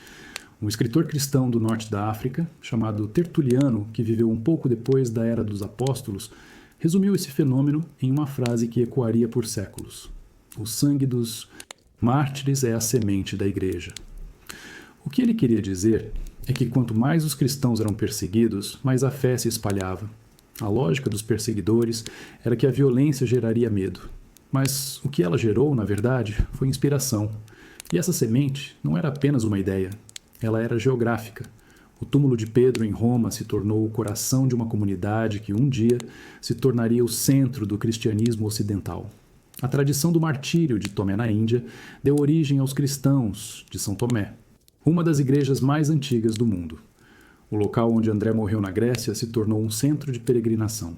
Um escritor cristão do norte da África, chamado Tertuliano, que viveu um pouco depois da Era dos Apóstolos, resumiu esse fenômeno em uma frase que ecoaria por séculos: o sangue dos mártires é a semente da igreja. O que ele queria dizer é que quanto mais os cristãos eram perseguidos, mais a fé se espalhava. A lógica dos perseguidores era que a violência geraria medo. Mas o que ela gerou, na verdade, foi inspiração. E essa semente não era apenas uma ideia, ela era geográfica. O túmulo de Pedro em Roma se tornou o coração de uma comunidade que um dia se tornaria o centro do cristianismo ocidental. A tradição do martírio de Tomé na Índia deu origem aos cristãos de São Tomé, uma das igrejas mais antigas do mundo. O local onde André morreu na Grécia se tornou um centro de peregrinação.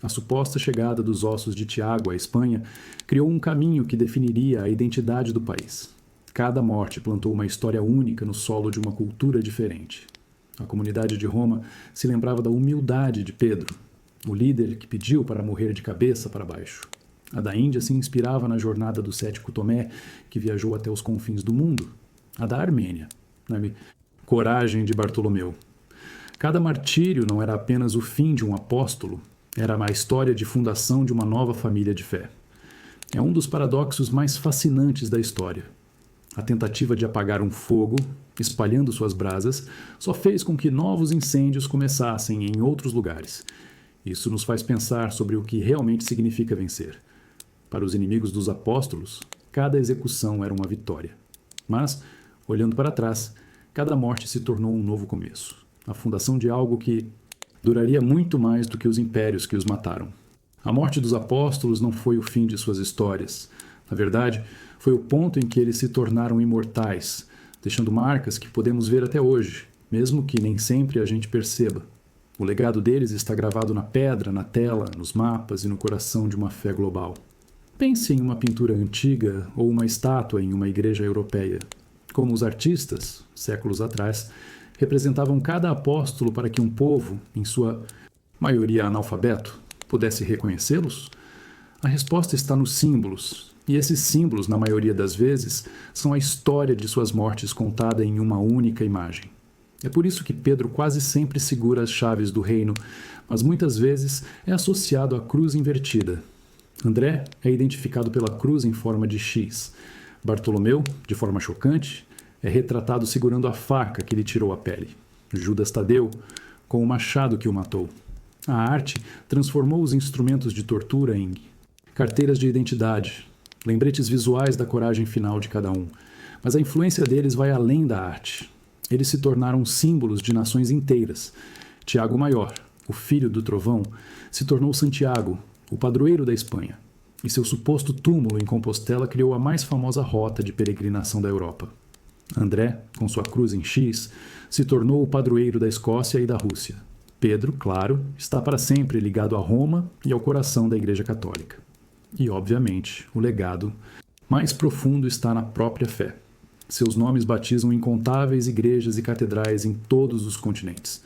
A suposta chegada dos ossos de Tiago à Espanha criou um caminho que definiria a identidade do país. Cada morte plantou uma história única no solo de uma cultura diferente. A comunidade de Roma se lembrava da humildade de Pedro, o líder que pediu para morrer de cabeça para baixo. A da Índia se inspirava na jornada do cético Tomé, que viajou até os confins do mundo. A da Armênia, na coragem de Bartolomeu. Cada martírio não era apenas o fim de um apóstolo, era a história de fundação de uma nova família de fé. É um dos paradoxos mais fascinantes da história. A tentativa de apagar um fogo, espalhando suas brasas, só fez com que novos incêndios começassem em outros lugares. Isso nos faz pensar sobre o que realmente significa vencer. Para os inimigos dos apóstolos, cada execução era uma vitória. Mas, olhando para trás, cada morte se tornou um novo começo. A fundação de algo que duraria muito mais do que os impérios que os mataram. A morte dos apóstolos não foi o fim de suas histórias. Na verdade, foi o ponto em que eles se tornaram imortais, deixando marcas que podemos ver até hoje, mesmo que nem sempre a gente perceba. O legado deles está gravado na pedra, na tela, nos mapas e no coração de uma fé global. Pense em uma pintura antiga ou uma estátua em uma igreja europeia. Como os artistas, séculos atrás, representavam cada apóstolo para que um povo, em sua maioria analfabeto, pudesse reconhecê-los? A resposta está nos símbolos, e esses símbolos, na maioria das vezes, são a história de suas mortes contada em uma única imagem. É por isso que Pedro quase sempre segura as chaves do reino, mas muitas vezes é associado à cruz invertida. André é identificado pela cruz em forma de X. Bartolomeu, de forma chocante, é retratado segurando a faca que lhe tirou a pele. Judas Tadeu, com o machado que o matou. A arte transformou os instrumentos de tortura em carteiras de identidade, lembretes visuais da coragem final de cada um. Mas a influência deles vai além da arte. Eles se tornaram símbolos de nações inteiras. Tiago Maior, o filho do trovão, se tornou Santiago, o padroeiro da Espanha. E seu suposto túmulo em Compostela criou a mais famosa rota de peregrinação da Europa. André, com sua cruz em X, se tornou o padroeiro da Escócia e da Rússia. Pedro, claro, está para sempre ligado a Roma e ao coração da Igreja Católica. E, obviamente, o legado mais profundo está na própria fé. Seus nomes batizam incontáveis igrejas e catedrais em todos os continentes.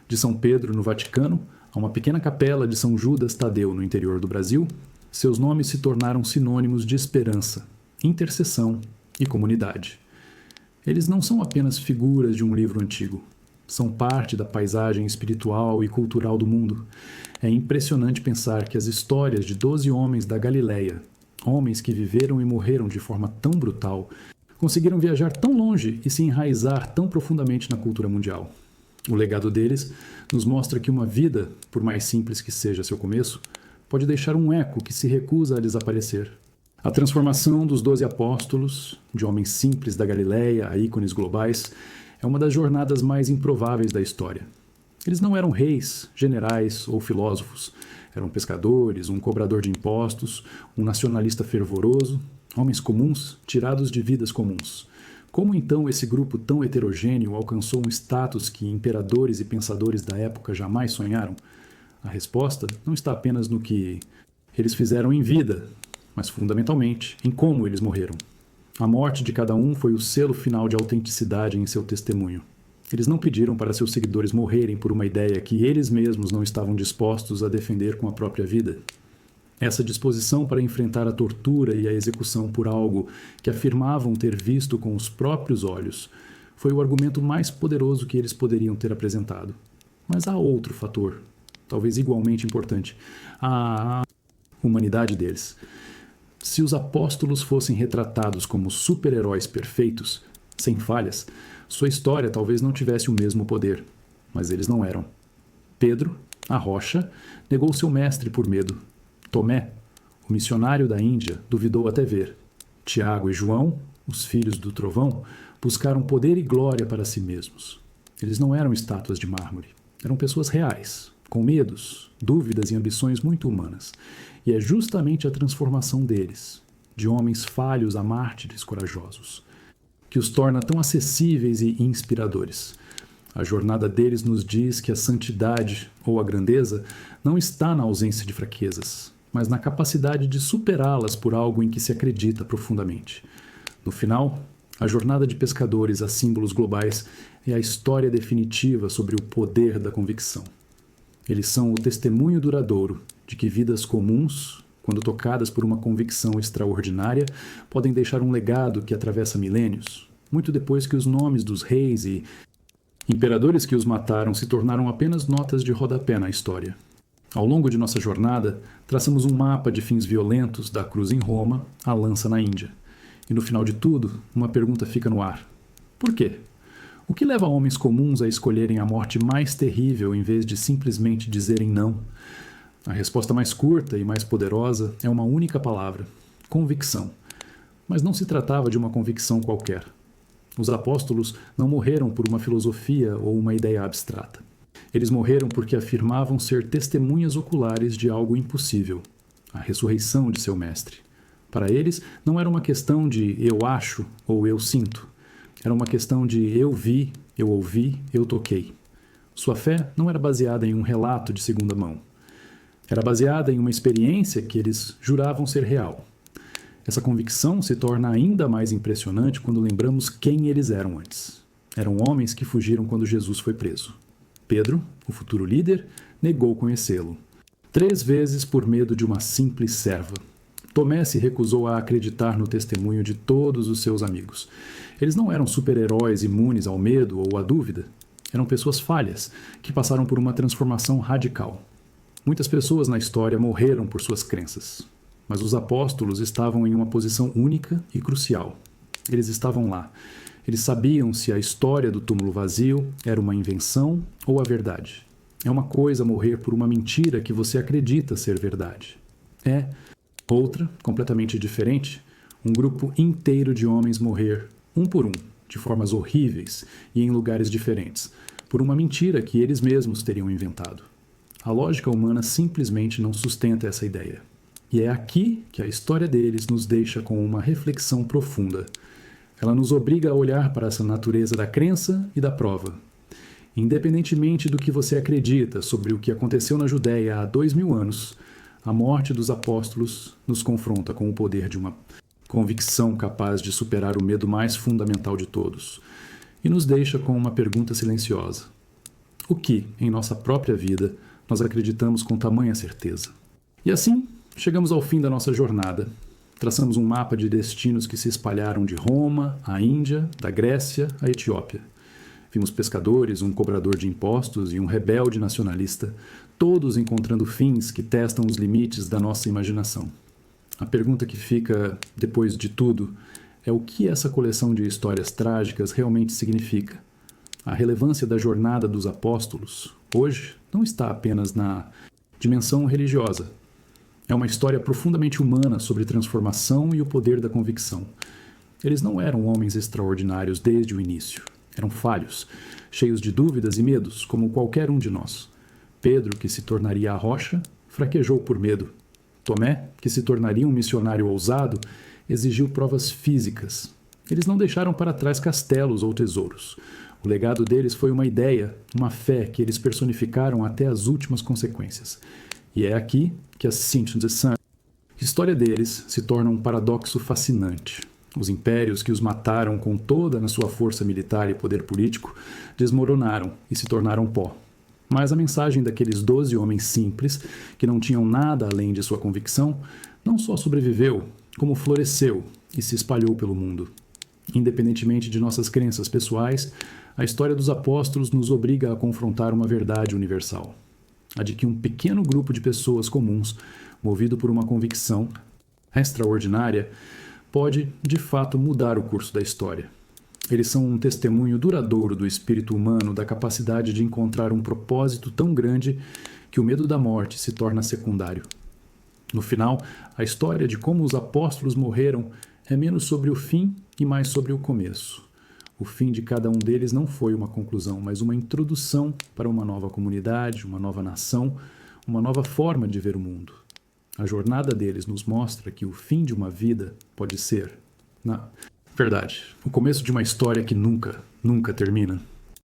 De São Pedro, no Vaticano, a uma pequena capela de São Judas Tadeu, no interior do Brasil, seus nomes se tornaram sinônimos de esperança, intercessão e comunidade. Eles não são apenas figuras de um livro antigo. São parte da paisagem espiritual e cultural do mundo. É impressionante pensar que as histórias de 12 homens da Galileia, homens que viveram e morreram de forma tão brutal, conseguiram viajar tão longe e se enraizar tão profundamente na cultura mundial. O legado deles nos mostra que uma vida, por mais simples que seja seu começo, pode deixar um eco que se recusa a desaparecer. A transformação dos 12 apóstolos, de homens simples da Galileia a ícones globais, é uma das jornadas mais improváveis da história. Eles não eram reis, generais ou filósofos. Eram pescadores, um cobrador de impostos, um nacionalista fervoroso, homens comuns tirados de vidas comuns. Como então esse grupo tão heterogêneo alcançou um status que imperadores e pensadores da época jamais sonharam? A resposta não está apenas no que eles fizeram em vida, mas fundamentalmente em como eles morreram. A morte de cada um foi o selo final de autenticidade em seu testemunho. Eles não pediram para seus seguidores morrerem por uma ideia que eles mesmos não estavam dispostos a defender com a própria vida. Essa disposição para enfrentar a tortura e a execução por algo que afirmavam ter visto com os próprios olhos foi o argumento mais poderoso que eles poderiam ter apresentado. Mas há outro fator, talvez igualmente importante: a humanidade deles. Se os apóstolos fossem retratados como super-heróis perfeitos, sem falhas, sua história talvez não tivesse o mesmo poder. Mas eles não eram. Pedro, a rocha, negou seu mestre por medo. Tomé, o missionário da Índia, duvidou até ver. Tiago e João, os filhos do trovão, buscaram poder e glória para si mesmos. Eles não eram estátuas de mármore. Eram pessoas reais, com medos, dúvidas e ambições muito humanas. E é justamente a transformação deles, de homens falhos a mártires corajosos, que os torna tão acessíveis e inspiradores. A jornada deles nos diz que a santidade ou a grandeza não está na ausência de fraquezas, mas na capacidade de superá-las por algo em que se acredita profundamente. No final, a jornada de pescadores a símbolos globais é a história definitiva sobre o poder da convicção. Eles são o testemunho duradouro de que vidas comuns, quando tocadas por uma convicção extraordinária, podem deixar um legado que atravessa milênios, muito depois que os nomes dos reis e imperadores que os mataram se tornaram apenas notas de rodapé na história. Ao longo de nossa jornada, traçamos um mapa de fins violentos da cruz em Roma à lança na Índia. E no final de tudo, uma pergunta fica no ar. Por quê? O que leva homens comuns a escolherem a morte mais terrível em vez de simplesmente dizerem não? A resposta mais curta e mais poderosa é uma única palavra: convicção. Mas não se tratava de uma convicção qualquer. Os apóstolos não morreram por uma filosofia ou uma ideia abstrata. Eles morreram porque afirmavam ser testemunhas oculares de algo impossível: a ressurreição de seu mestre. Para eles, não era uma questão de eu acho ou eu sinto. Era uma questão de eu vi, eu ouvi, eu toquei. Sua fé não era baseada em um relato de segunda mão. Era baseada em uma experiência que eles juravam ser real. Essa convicção se torna ainda mais impressionante quando lembramos quem eles eram antes. Eram homens que fugiram quando Jesus foi preso. Pedro, o futuro líder, negou conhecê-lo. 3 vezes por medo de uma simples serva. Tomé se recusou a acreditar no testemunho de todos os seus amigos. Eles não eram super-heróis imunes ao medo ou à dúvida. Eram pessoas falhas, que passaram por uma transformação radical. Muitas pessoas na história morreram por suas crenças. Mas os apóstolos estavam em uma posição única e crucial. Eles estavam lá. Eles sabiam se a história do túmulo vazio era uma invenção ou a verdade. É uma coisa morrer por uma mentira que você acredita ser verdade. É outra, completamente diferente, um grupo inteiro de homens morrer, um por um, de formas horríveis e em lugares diferentes, por uma mentira que eles mesmos teriam inventado. A lógica humana simplesmente não sustenta essa ideia. E é aqui que a história deles nos deixa com uma reflexão profunda. Ela nos obriga a olhar para essa natureza da crença e da prova. Independentemente do que você acredita sobre o que aconteceu na Judéia há 2000 anos, a morte dos apóstolos nos confronta com o poder de uma convicção capaz de superar o medo mais fundamental de todos, e nos deixa com uma pergunta silenciosa: o que, em nossa própria vida, nós acreditamos com tamanha certeza? E assim, chegamos ao fim da nossa jornada. Traçamos um mapa de destinos que se espalharam de Roma à Índia, da Grécia à Etiópia. Vimos pescadores, um cobrador de impostos e um rebelde nacionalista, todos encontrando fins que testam os limites da nossa imaginação. A pergunta que fica, depois de tudo, é o que essa coleção de histórias trágicas realmente significa. A relevância da jornada dos apóstolos, hoje, não está apenas na dimensão religiosa. É uma história profundamente humana sobre transformação e o poder da convicção. Eles não eram homens extraordinários desde o início. Eram falhos, cheios de dúvidas e medos, como qualquer um de nós. Pedro, que se tornaria a rocha, fraquejou por medo. Tomé, que se tornaria um missionário ousado, exigiu provas físicas. Eles não deixaram para trás castelos ou tesouros. O legado deles foi uma ideia, uma fé que eles personificaram até as últimas consequências. E é aqui que a história deles se torna um paradoxo fascinante. Os impérios que os mataram com toda a sua força militar e poder político desmoronaram e se tornaram pó. Mas a mensagem daqueles 12 homens simples, que não tinham nada além de sua convicção, não só sobreviveu, como floresceu e se espalhou pelo mundo. Independentemente de nossas crenças pessoais, a história dos apóstolos nos obriga a confrontar uma verdade universal: a de que um pequeno grupo de pessoas comuns, movido por uma convicção extraordinária, pode, de fato, mudar o curso da história. Eles são um testemunho duradouro do espírito humano, da capacidade de encontrar um propósito tão grande que o medo da morte se torna secundário. No final, a história de como os apóstolos morreram é menos sobre o fim e mais sobre o começo. O fim de cada um deles não foi uma conclusão, mas uma introdução para uma nova comunidade, uma nova nação, uma nova forma de ver o mundo. A jornada deles nos mostra que o fim de uma vida pode ser, na verdade, o começo de uma história que nunca termina.